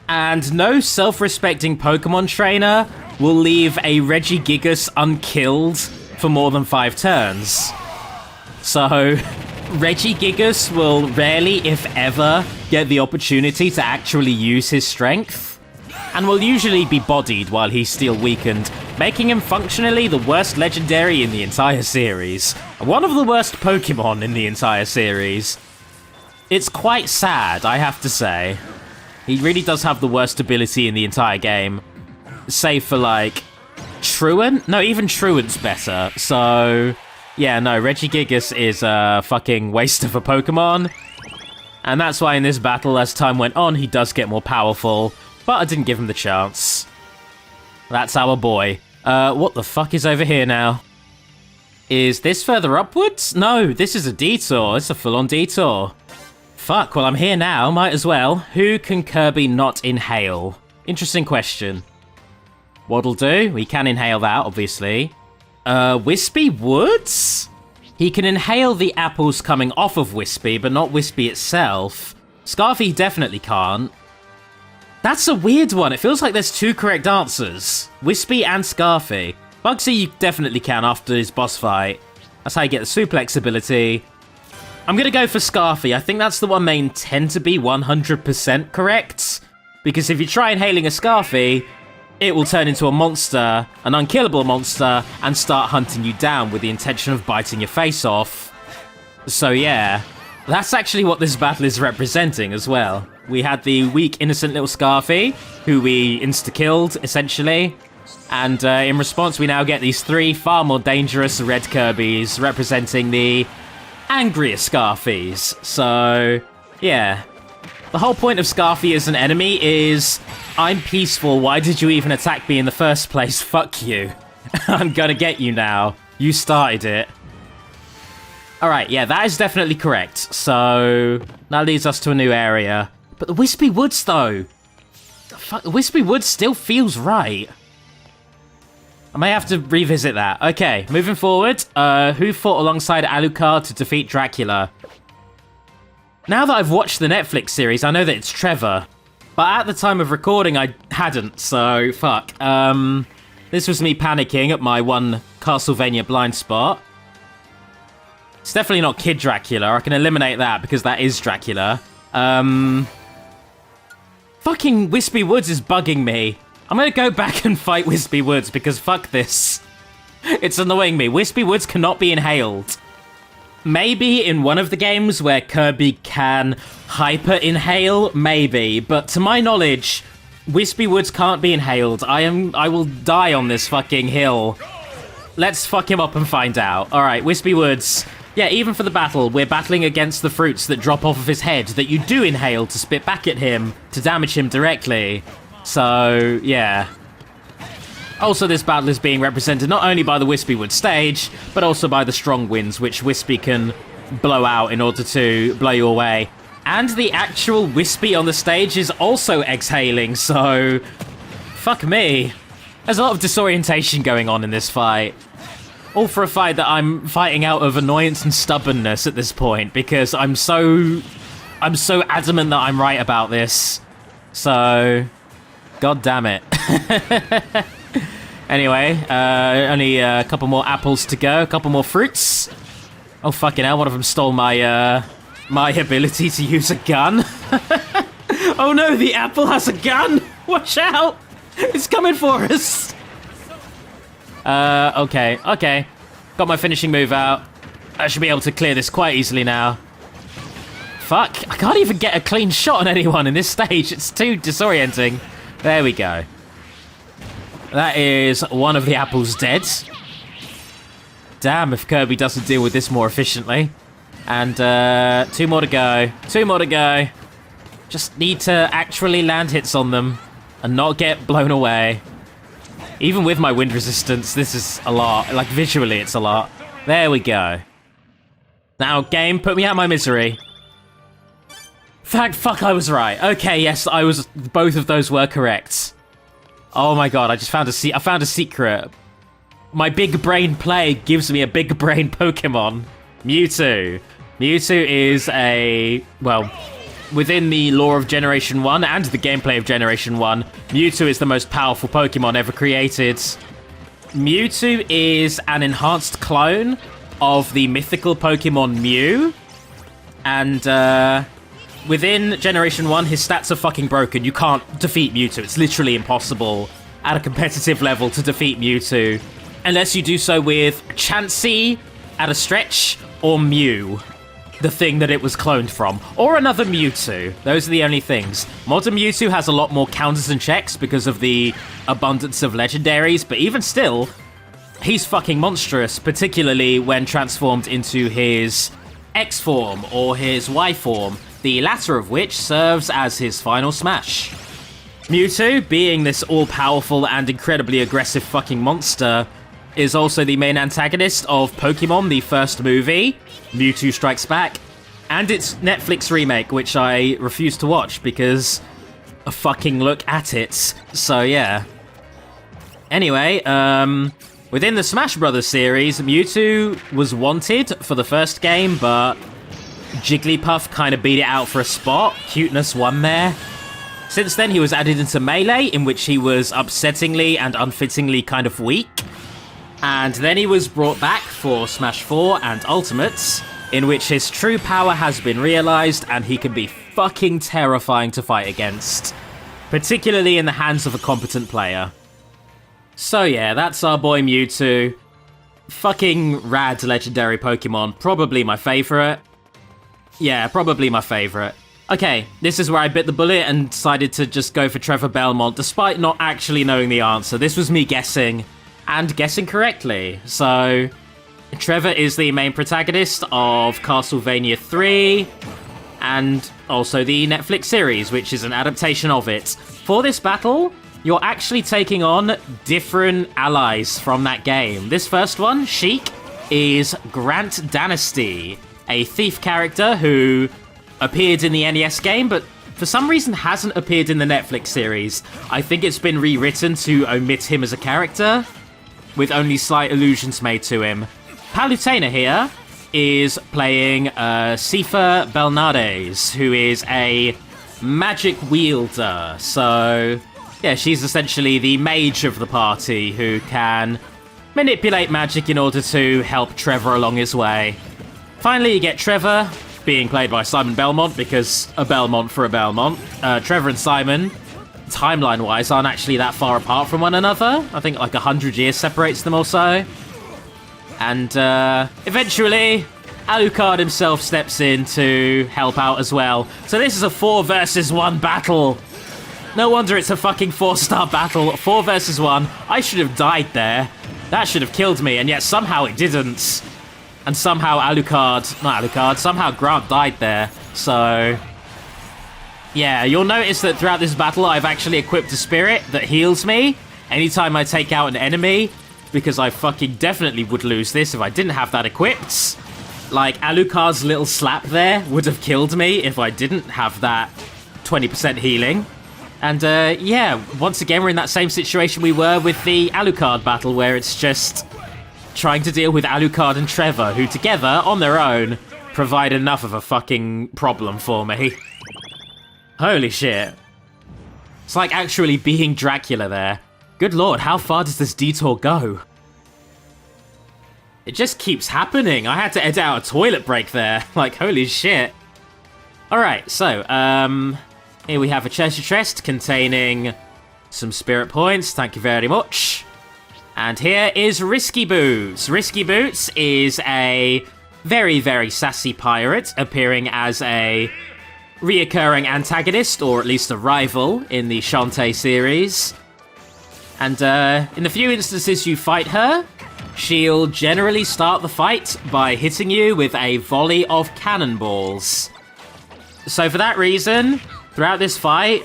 Speaker 1: And no self-respecting Pokemon trainer will leave a Regigigas unkilled for more than 5 turns. So, Regigigas will rarely, if ever, get the opportunity to actually use his strength, and will usually be bodied while he's still weakened, making him functionally the worst legendary in the entire series. One of the worst Pokemon in the entire series. It's quite sad, I have to say. He really does have the worst ability in the entire game. Save for, like, Truant? No, even Truant's better. So, yeah, no, Regigigas is a fucking waste of a Pokemon. And that's why in this battle, as time went on, he does get more powerful. But I didn't give him the chance. That's our boy. What the fuck is over here now? Is this further upwards? No, this is a detour. It's a full-on detour. Fuck, well I'm here now, might as well. Who can Kirby not inhale? Interesting question. What'll do? We can inhale that, obviously. Wispy Woods? He can inhale the apples coming off of Wispy, but not Wispy itself. Scarfy definitely can't. That's a weird one. It feels like there's 2 correct answers. Wispy and Scarfy. Bugsy, you definitely can after his boss fight. That's how you get the suplex ability. I'm going to go for Scarfy. I think that's the one they intend to be 100% correct. Because if you try inhaling a Scarfy, it will turn into a monster, an unkillable monster, and start hunting you down with the intention of biting your face off. So yeah, that's actually what this battle is representing as well. We had the weak, innocent little Scarfy, who we insta-killed, essentially. And in response, we now get these 3 far more dangerous red Kirbys representing the angriest Scarfies. So, yeah. The whole point of Scarfy as an enemy is, I'm peaceful, why did you even attack me in the first place? Fuck you. I'm gonna get you now. You started it. Alright, yeah, that is definitely correct. So, that leads us to a new area. But the Wispy Woods, though. Fuck, the Wispy Woods still feels right. I may have to revisit that. Okay, moving forward. Who fought alongside Alucard to defeat Dracula? Now that I've watched the Netflix series, I know that it's Trevor. But at the time of recording, I hadn't, so fuck. This was me panicking at my one Castlevania blind spot. It's definitely not Kid Dracula. I can eliminate that because that is Dracula. Fucking Wispy Woods is bugging me. I'm gonna go back and fight Wispy Woods because fuck this. It's annoying me. Wispy Woods cannot be inhaled. Maybe in one of the games where Kirby can hyper-inhale, maybe. But to my knowledge, Wispy Woods can't be inhaled. I will die on this fucking hill. Let's fuck him up and find out. Alright, Wispy Woods. Yeah, even for the battle, we're battling against the fruits that drop off of his head that you do inhale to spit back at him to damage him directly. So, yeah. Also, this battle is being represented not only by the Wispy Wood stage, but also by the strong winds, which Wispy can blow out in order to blow you away. And the actual Wispy on the stage is also exhaling, so... fuck me. There's a lot of disorientation going on in this fight. All for a fight that I'm fighting out of annoyance and stubbornness at this point, because I'm so adamant that I'm right about this. So... god damn it. Anyway, only a couple more apples to go, a couple more fruits. Oh fucking hell, one of them stole my my ability to use a gun. Oh no, the apple has a gun! Watch out! It's coming for us! Okay. Got my finishing move out. I should be able to clear this quite easily now. Fuck, I can't even get a clean shot on anyone in this stage. It's too disorienting. There we go. That is one of the apples dead. Damn if Kirby doesn't deal with this more efficiently. And 2 more to go. 2 more to go. Just need to actually land hits on them and not get blown away. Even with my wind resistance, this is a lot. Like, visually, it's a lot. There we go. Now, game, put me out of my misery. Fuck, I was right. Okay, yes, both of those were correct. Oh my god, I found a secret. My big brain play gives me a big brain Pokemon. Mewtwo. Mewtwo is well, within the lore of Generation 1 and the gameplay of Generation 1, Mewtwo is the most powerful Pokemon ever created. Mewtwo is an enhanced clone of the mythical Pokemon Mew. And, within Generation 1, his stats are fucking broken. You can't defeat Mewtwo. It's literally impossible at a competitive level to defeat Mewtwo. Unless you do so with Chansey at a stretch, or Mew, the thing that it was cloned from. Or another Mewtwo. Those are the only things. Modern Mewtwo has a lot more counters and checks because of the abundance of legendaries, but even still, he's fucking monstrous, particularly when transformed into his X form or his Y form, the latter of which serves as his final smash. Mewtwo, being this all-powerful and incredibly aggressive fucking monster, is also the main antagonist of Pokemon, the first movie, Mewtwo Strikes Back, and its Netflix remake, which I refuse to watch because a fucking look at it. So yeah. Anyway, within the Smash Brothers series, Mewtwo was wanted for the first game, but Jigglypuff kind of beat it out for a spot. Cuteness won there. Since then, he was added into Melee, in which he was upsettingly and unfittingly kind of weak. And then he was brought back for Smash 4 and Ultimates, in which his true power has been realized and he can be fucking terrifying to fight against, particularly in the hands of a competent player. So yeah, that's our boy Mewtwo. Fucking rad legendary Pokemon, probably my favorite. Yeah, probably my favorite. Okay, this is where I bit the bullet and decided to just go for Trevor Belmont, despite not actually knowing the answer. This was me guessing, and guessing correctly. So, Trevor is the main protagonist of Castlevania 3, and also the Netflix series, which is an adaptation of it. For this battle, you're actually taking on different allies from that game. This first one, Sheik, is Grant Dynasty, a thief character who appeared in the NES game, but for some reason hasn't appeared in the Netflix series. I think it's been rewritten to omit him as a character, with only slight allusions made to him. Palutena here is playing Sifa Belnades, who is a magic wielder. So, yeah, she's essentially the mage of the party who can manipulate magic in order to help Trevor along his way. Finally, you get Trevor, being played by Simon Belmont, because a Belmont for a Belmont. Trevor and Simon, timeline-wise, aren't actually that far apart from one another. I think like 100 years separates them or so. And eventually, Alucard himself steps in to help out as well. So this is a 4 versus 1 battle. No wonder it's a fucking 4-star battle. 4 versus 1. I should have died there. That should have killed me, and yet somehow it didn't. And somehow somehow Grant died there. So, yeah, you'll notice that throughout this battle, I've actually equipped a spirit that heals me anytime I take out an enemy, because I fucking definitely would lose this if I didn't have that equipped. Like, Alucard's little slap there would have killed me if I didn't have that 20% healing. And, yeah, once again, we're in that same situation we were with the Alucard battle, where it's just trying to deal with Alucard and Trevor, who together, on their own, provide enough of a fucking problem for me. Holy shit. It's like actually being Dracula there. Good lord, how far does this detour go? It just keeps happening. I had to edit out a toilet break there. Like, holy shit. Alright, so, here we have a treasure chest containing some spirit points. Thank you very much. And here is Risky Boots. Risky Boots is a very, very sassy pirate appearing as a reoccurring antagonist, or at least a rival, in the Shantae series. And in the few instances you fight her, she'll generally start the fight by hitting you with a volley of cannonballs. So for that reason, throughout this fight,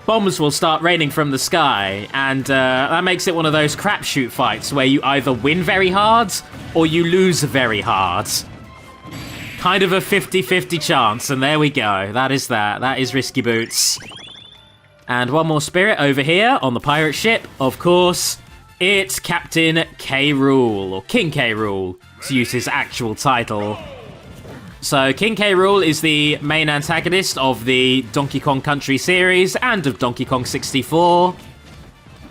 Speaker 1: bombs will start raining from the sky, and that makes it one of those crapshoot fights where you either win very hard or you lose very hard. Kind of a 50-50 chance, and there we go. That is that. That is Risky Boots. And one more spirit over here on the pirate ship, of course. It's Captain K. Rool, or King K. Rool, to use his actual title. So, King K. Rool is the main antagonist of the Donkey Kong Country series and of Donkey Kong 64.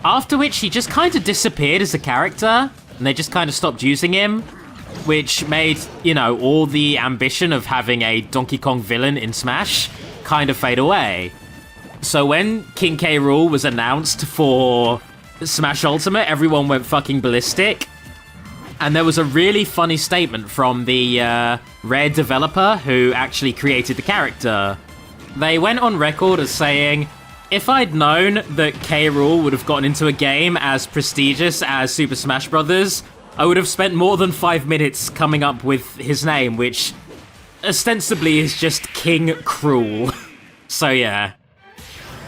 Speaker 1: After which, he just kind of disappeared as a character, and they just kind of stopped using him, which made, you know, all the ambition of having a Donkey Kong villain in Smash kind of fade away. So when King K. Rool was announced for Smash Ultimate, everyone went fucking ballistic. And there was a really funny statement from the Rare developer who actually created the character. They went on record as saying, if I'd known that K. Rool would have gotten into a game as prestigious as Super Smash Bros., I would have spent more than 5 minutes coming up with his name, which ostensibly is just King Cruel. So yeah.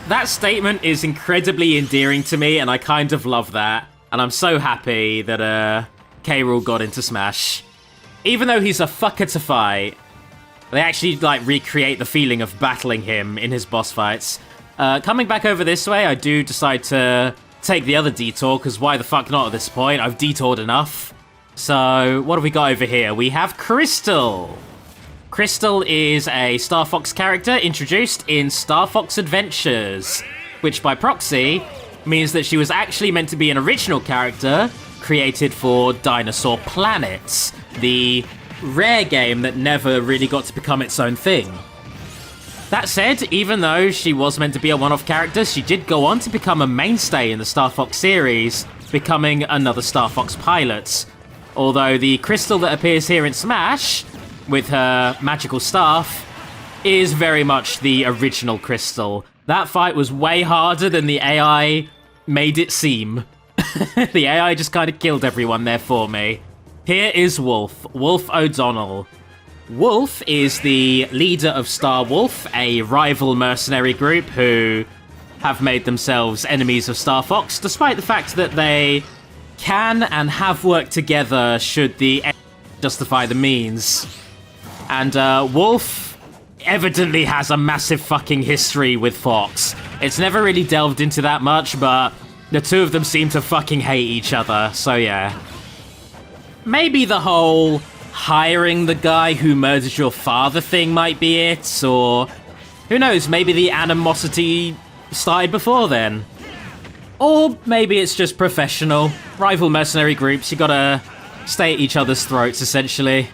Speaker 1: That statement is incredibly endearing to me, and I kind of love that. And I'm so happy that K. Rool got into Smash. Even though he's a fucker to fight, they actually like recreate the feeling of battling him in his boss fights. Coming back over this way, I do decide to take the other detour, because why the fuck not at this point? I've detoured enough. So, what have we got over here? We have Crystal. Crystal is a Star Fox character introduced in Star Fox Adventures, which by proxy means that she was actually meant to be an original character, created for Dinosaur Planet, the rare game that never really got to become its own thing. That said, even though she was meant to be a one-off character, she did go on to become a mainstay in the Star Fox series, becoming another Star Fox pilot. Although the crystal that appears here in Smash, with her magical staff, is very much the original crystal. That fight was way harder than the AI made it seem. The AI just kind of killed everyone there for me. Here is Wolf O'Donnell. Wolf is the leader of Star Wolf, a rival mercenary group who have made themselves enemies of Star Fox, despite the fact that they can and have worked together should the end justify the means. And Wolf evidently has a massive fucking history with Fox. It's never really delved into that much, but the two of them seem to fucking hate each other, so yeah. Maybe the whole hiring the guy who murdered your father thing might be it, or who knows, maybe the animosity started before then. Or maybe it's just professional. Rival mercenary groups, you gotta stay at each other's throats, essentially.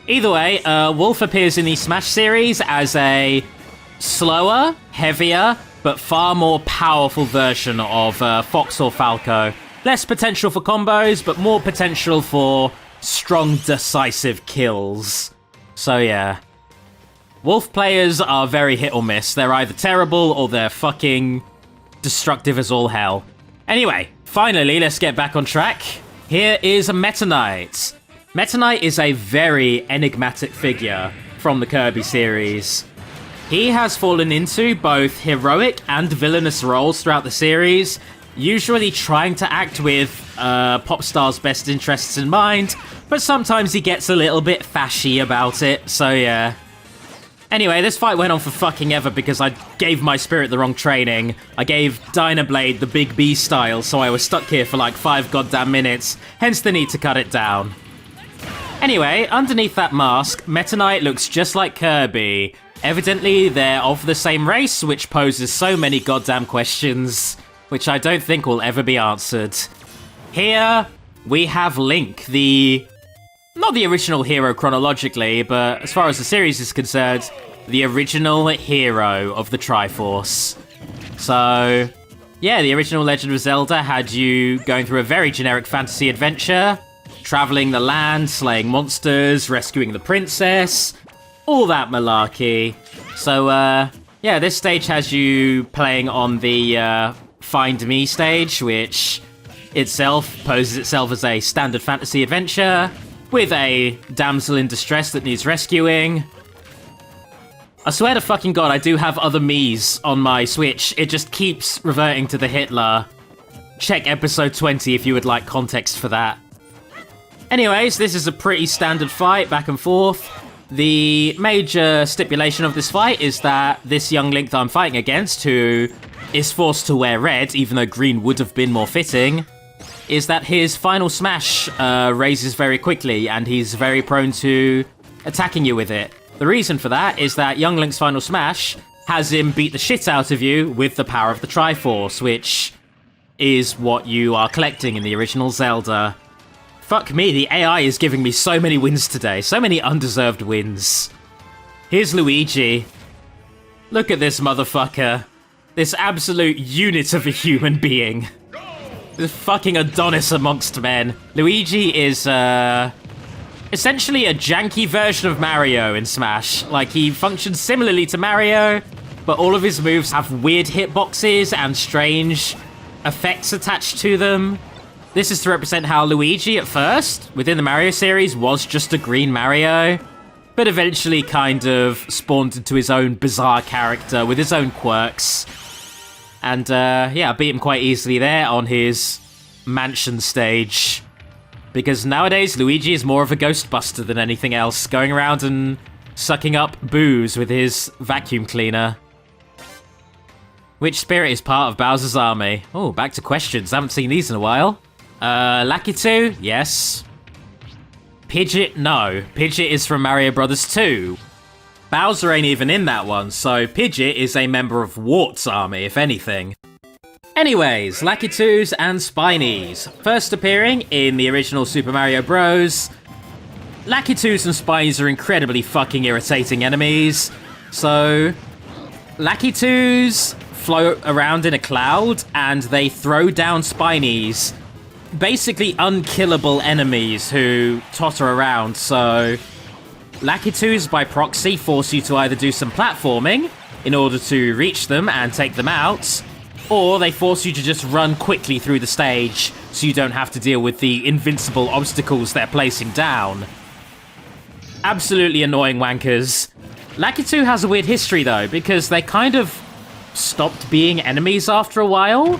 Speaker 1: Either way, Wolf appears in the Smash series as a slower, heavier, but far more powerful version of Fox or Falco. Less potential for combos, but more potential for strong, decisive kills. So yeah. Wolf players are very hit or miss. They're either terrible or they're fucking destructive as all hell. Anyway, finally, let's get back on track. Here is a Meta Knight. Meta Knight is a very enigmatic figure from the Kirby series. He has fallen into both heroic and villainous roles throughout the series, usually trying to act with Popstar's best interests in mind, but sometimes he gets a little bit fashy about it, so yeah. Anyway, this fight went on for fucking ever because I gave my spirit the wrong training. I gave Dynablade the Big B style, so I was stuck here for like 5 goddamn minutes, hence the need to cut it down. Anyway, underneath that mask, Meta Knight looks just like Kirby. Evidently, they're of the same race, which poses so many goddamn questions, which I don't think will ever be answered. Here, we have Link, not the original hero chronologically, but as far as the series is concerned, the original hero of the Triforce. So, yeah, the original Legend of Zelda had you going through a very generic fantasy adventure, traveling the land, slaying monsters, rescuing the princess, all that malarkey. So, yeah, this stage has you playing on the Find Me stage, which itself poses itself as a standard fantasy adventure, with a damsel in distress that needs rescuing. I swear to fucking god, I do have other Miis on my Switch. It just keeps reverting to the Hitler. Check episode 20 if you would like context for that. Anyways, this is a pretty standard fight, back and forth. The major stipulation of this fight is that this young Link that I'm fighting against, who is forced to wear red, even though green would have been more fitting, is that his final smash raises very quickly, and he's very prone to attacking you with it. The reason for that is that young Link's final smash has him beat the shit out of you with the power of the Triforce, which is what you are collecting in the original Zelda. Fuck me, the AI is giving me so many wins today, so many undeserved wins. Here's Luigi. Look at this motherfucker. This absolute unit of a human being. This fucking Adonis amongst men. Luigi is, essentially a janky version of Mario in Smash. Like, he functions similarly to Mario, but all of his moves have weird hitboxes and strange effects attached to them. This is to represent how Luigi, at first, within the Mario series, was just a green Mario, but eventually kind of spawned into his own bizarre character with his own quirks. And, yeah, I beat him quite easily there on his mansion stage. Because nowadays, Luigi is more of a Ghostbuster than anything else, going around and sucking up booze with his vacuum cleaner. Which spirit is part of Bowser's army? Oh, back to questions. I haven't seen these in a while. Lakitu? Yes. Pidgeot? No. Pidgeot is from Mario Bros. 2. Bowser ain't even in that one, so Pidgeot is a member of Wart's army, if anything. Anyways, Lakitus and Spinies. First appearing in the original Super Mario Bros. Lakitus and Spinies are incredibly fucking irritating enemies. So, Lakitus float around in a cloud and they throw down Spinies. Basically unkillable enemies who totter around, so Lakitus by proxy force you to either do some platforming in order to reach them and take them out, or they force you to just run quickly through the stage so you don't have to deal with the invincible obstacles they're placing down. Absolutely annoying wankers. Lakitu has a weird history though, because they kind of stopped being enemies after a while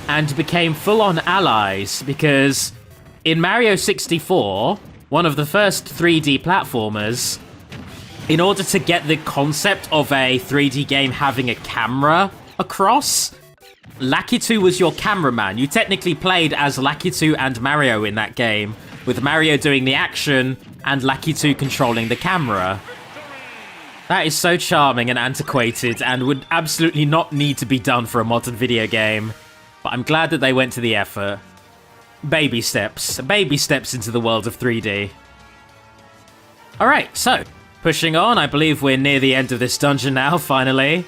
Speaker 1: and became full-on allies, because in Mario 64, one of the first 3D platformers, in order to get the concept of a 3D game having a camera across, Lakitu was your cameraman. You technically played as Lakitu and Mario in that game, with Mario doing the action and Lakitu controlling the camera. That is so charming and antiquated and would absolutely not need to be done for a modern video game. But I'm glad that they went to the effort. Baby steps into the world of 3D. Alright, so, pushing on, I believe we're near the end of this dungeon now, finally.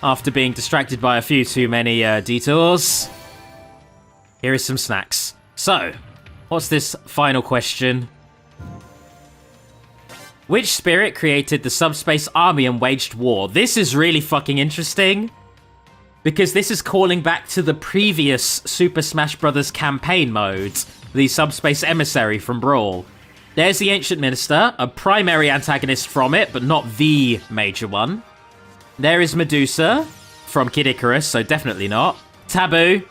Speaker 1: After being distracted by a few too many detours. Here is some snacks. So, what's this final question? Which spirit created the subspace army and waged war? This is really fucking interesting, because this is calling back to the previous Super Smash Bros. Campaign mode, the Subspace Emissary from Brawl. There's the Ancient Minister, a primary antagonist from it, but not the major one. There is Medusa from Kid Icarus, so definitely not. Taboo.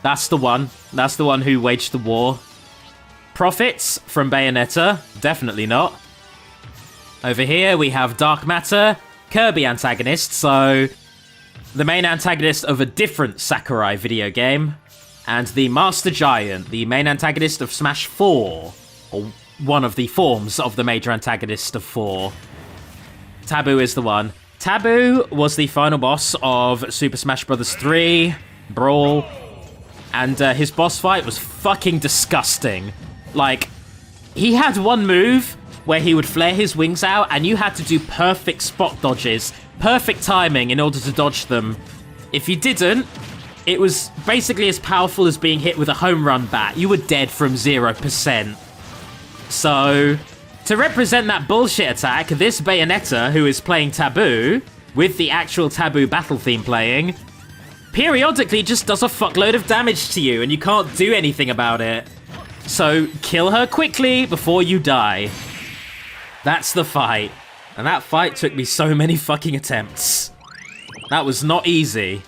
Speaker 1: That's the one. That's the one who waged the war. Prophets from Bayonetta. Definitely not. Over here we have Dark Matter, Kirby antagonist, so the main antagonist of a different Sakurai video game. And the Master Giant, the main antagonist of Smash 4, or one of the forms of the major antagonist of 4. Taboo is the one. Taboo was the final boss of Super Smash Bros. 3, Brawl, and his boss fight was fucking disgusting. Like, he had one move where he would flare his wings out, and you had to do perfect spot dodges, perfect timing in order to dodge them. If you didn't, it was basically as powerful as being hit with a home run bat. You were dead from 0%. So, to represent that bullshit attack, this Bayonetta, who is playing Taboo, with the actual Taboo battle theme playing, periodically just does a fuckload of damage to you, and you can't do anything about it. So, kill her quickly before you die. That's the fight. And that fight took me so many fucking attempts. That was not easy.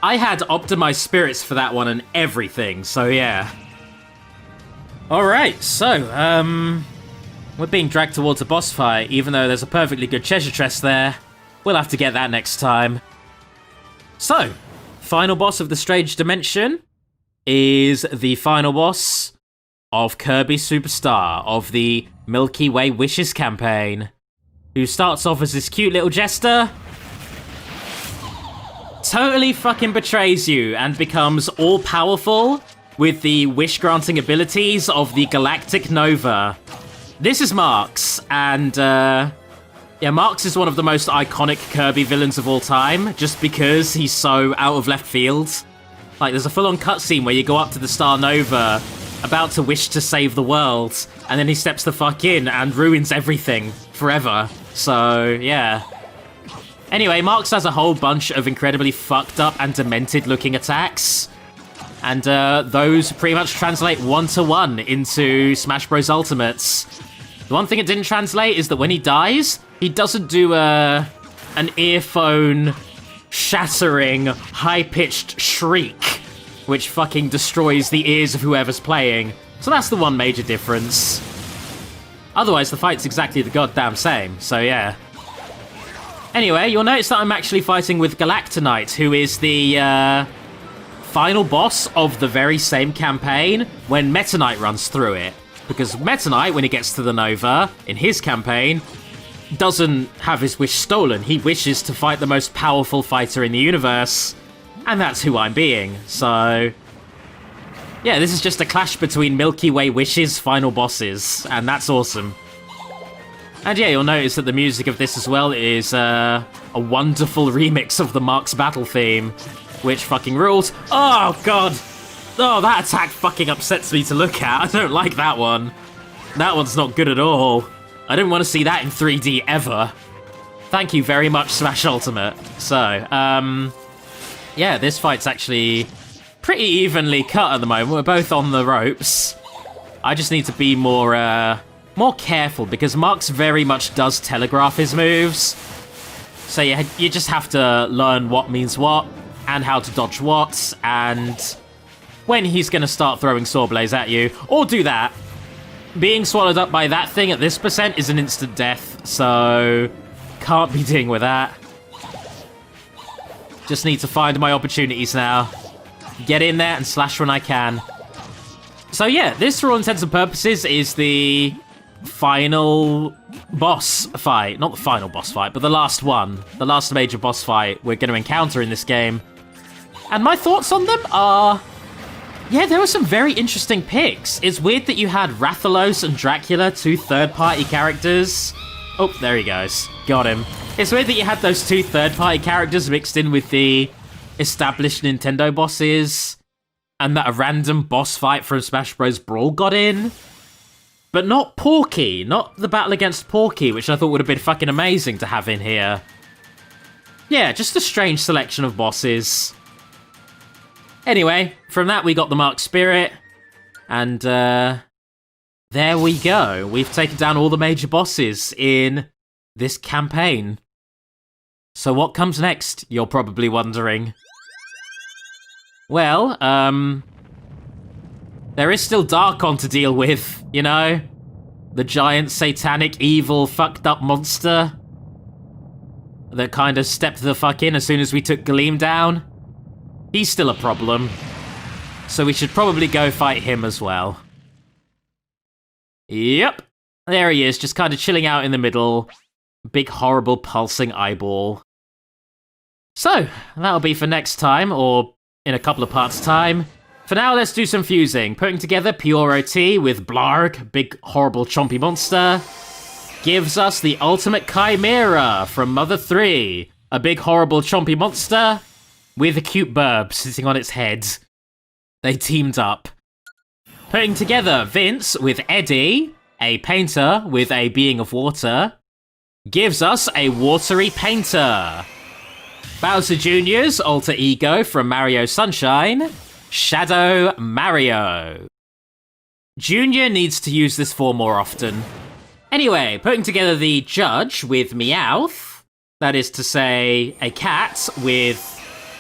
Speaker 1: I had optimized spirits for that one and everything, so yeah. Alright, so, we're being dragged towards a boss fight, even though there's a perfectly good treasure chest there. We'll have to get that next time. So, final boss of the Strange Dimension is the final boss of Kirby Superstar, of the Milky Way Wishes campaign, who starts off as this cute little jester, totally fucking betrays you and becomes all-powerful with the wish-granting abilities of the Galactic Nova. This is Marx, and yeah, Marx is one of the most iconic Kirby villains of all time, just because he's so out of left field. Like, there's a full-on cutscene where you go up to the Star Nova, about to wish to save the world, and then he steps the fuck in and ruins everything forever. So, yeah. Anyway, Marx has a whole bunch of incredibly fucked up and demented-looking attacks, and those pretty much translate one-to-one into Smash Bros. Ultimates. The one thing it didn't translate is that when he dies, he doesn't do an earphone-shattering, high-pitched shriek, which fucking destroys the ears of whoever's playing. So that's the one major difference. Otherwise, the fight's exactly the goddamn same, so yeah. Anyway, you'll notice that I'm actually fighting with Galactonite, who is the final boss of the very same campaign when Meta Knight runs through it. Because Meta Knight, when he gets to the Nova, in his campaign, doesn't have his wish stolen. He wishes to fight the most powerful fighter in the universe. And that's who I'm being, so... Yeah, this is just a clash between Milky Way Wish's final bosses, and that's awesome. And yeah, you'll notice that the music of this as well is a wonderful remix of the Mark's Battle theme, which fucking rules. Oh, God! Oh, that attack fucking upsets me to look at. I don't like that one. That one's not good at all. I didn't want to see that in 3D ever. Thank you very much, Smash Ultimate. So, yeah, this fight's actually pretty evenly cut at the moment. We're both on the ropes. I just need to be more careful, because Marks very much does telegraph his moves. So you just have to learn what means what, and how to dodge what, and when he's going to start throwing Sword Blaze at you, or do that. Being swallowed up by that thing at this percent is an instant death, so can't be dealing with that. Just need to find my opportunities now. Get in there and slash when I can. So yeah, this for all intents and purposes is the final boss fight. Not the final boss fight, but the last one. The last major boss fight we're going to encounter in this game. And my thoughts on them are... Yeah, there were some very interesting picks. It's weird that you had Rathalos and Dracula, two third-party characters. Oh, there he goes. Got him. It's weird that you had those two third-party characters mixed in with the established Nintendo bosses, and that a random boss fight from Smash Bros. Brawl got in. But not Porky, not the battle against Porky, which I thought would have been fucking amazing to have in here. Yeah, just a strange selection of bosses. Anyway, from that we got the Mark Spirit, and there we go. We've taken down all the major bosses in this campaign. So what comes next, you're probably wondering? Well, there is still Darkon to deal with, you know? The giant, satanic, evil, fucked up monster that kind of stepped the fuck in as soon as we took Gleam down. He's still a problem. So we should probably go fight him as well. Yep. There he is, just kind of chilling out in the middle. Big, horrible, pulsing eyeball. So, that'll be for next time, or in a couple of parts' time. For now, let's do some fusing. Putting together Pure OT with Blarg, big, horrible, chompy monster, gives us the ultimate Chimera from Mother 3. A big, horrible, chompy monster with a cute burb sitting on its head. They teamed up. Putting together Vince with Eddie, a painter with a being of water, gives us a watery painter. Bowser Jr.'s alter ego from Mario Sunshine, Shadow Mario. Junior needs to use this form more often. Anyway, putting together the Judge with Meowth, that is to say, a cat with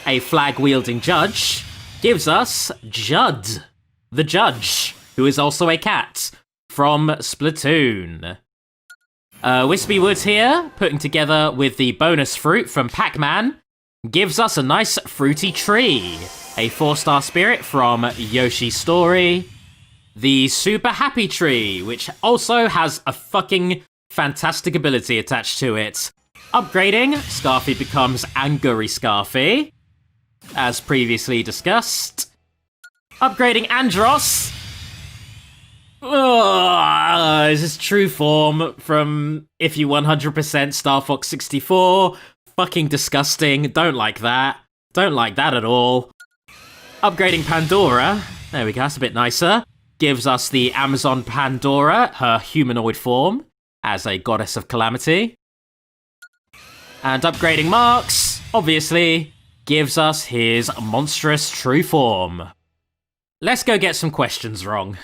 Speaker 1: a flag-wielding judge, gives us Judd, the Judge, who is also a cat, from Splatoon. Wispy Woods here, putting together with the bonus fruit from Pac-Man, gives us a nice fruity tree. A 4-star spirit from Yoshi's Story. The Super Happy Tree, which also has a fucking fantastic ability attached to it. Upgrading, Scarfy becomes Angry Scarfy, as previously discussed. Upgrading Andros. This is true form from If You 100% Star Fox 64. Fucking disgusting. Don't like that. Don't like that at all. Upgrading Pandora. There we go, that's a bit nicer. Gives us the Amazon Pandora, her humanoid form, as a goddess of calamity. And upgrading Marks, obviously, gives us his monstrous true form. Let's go get some questions wrong.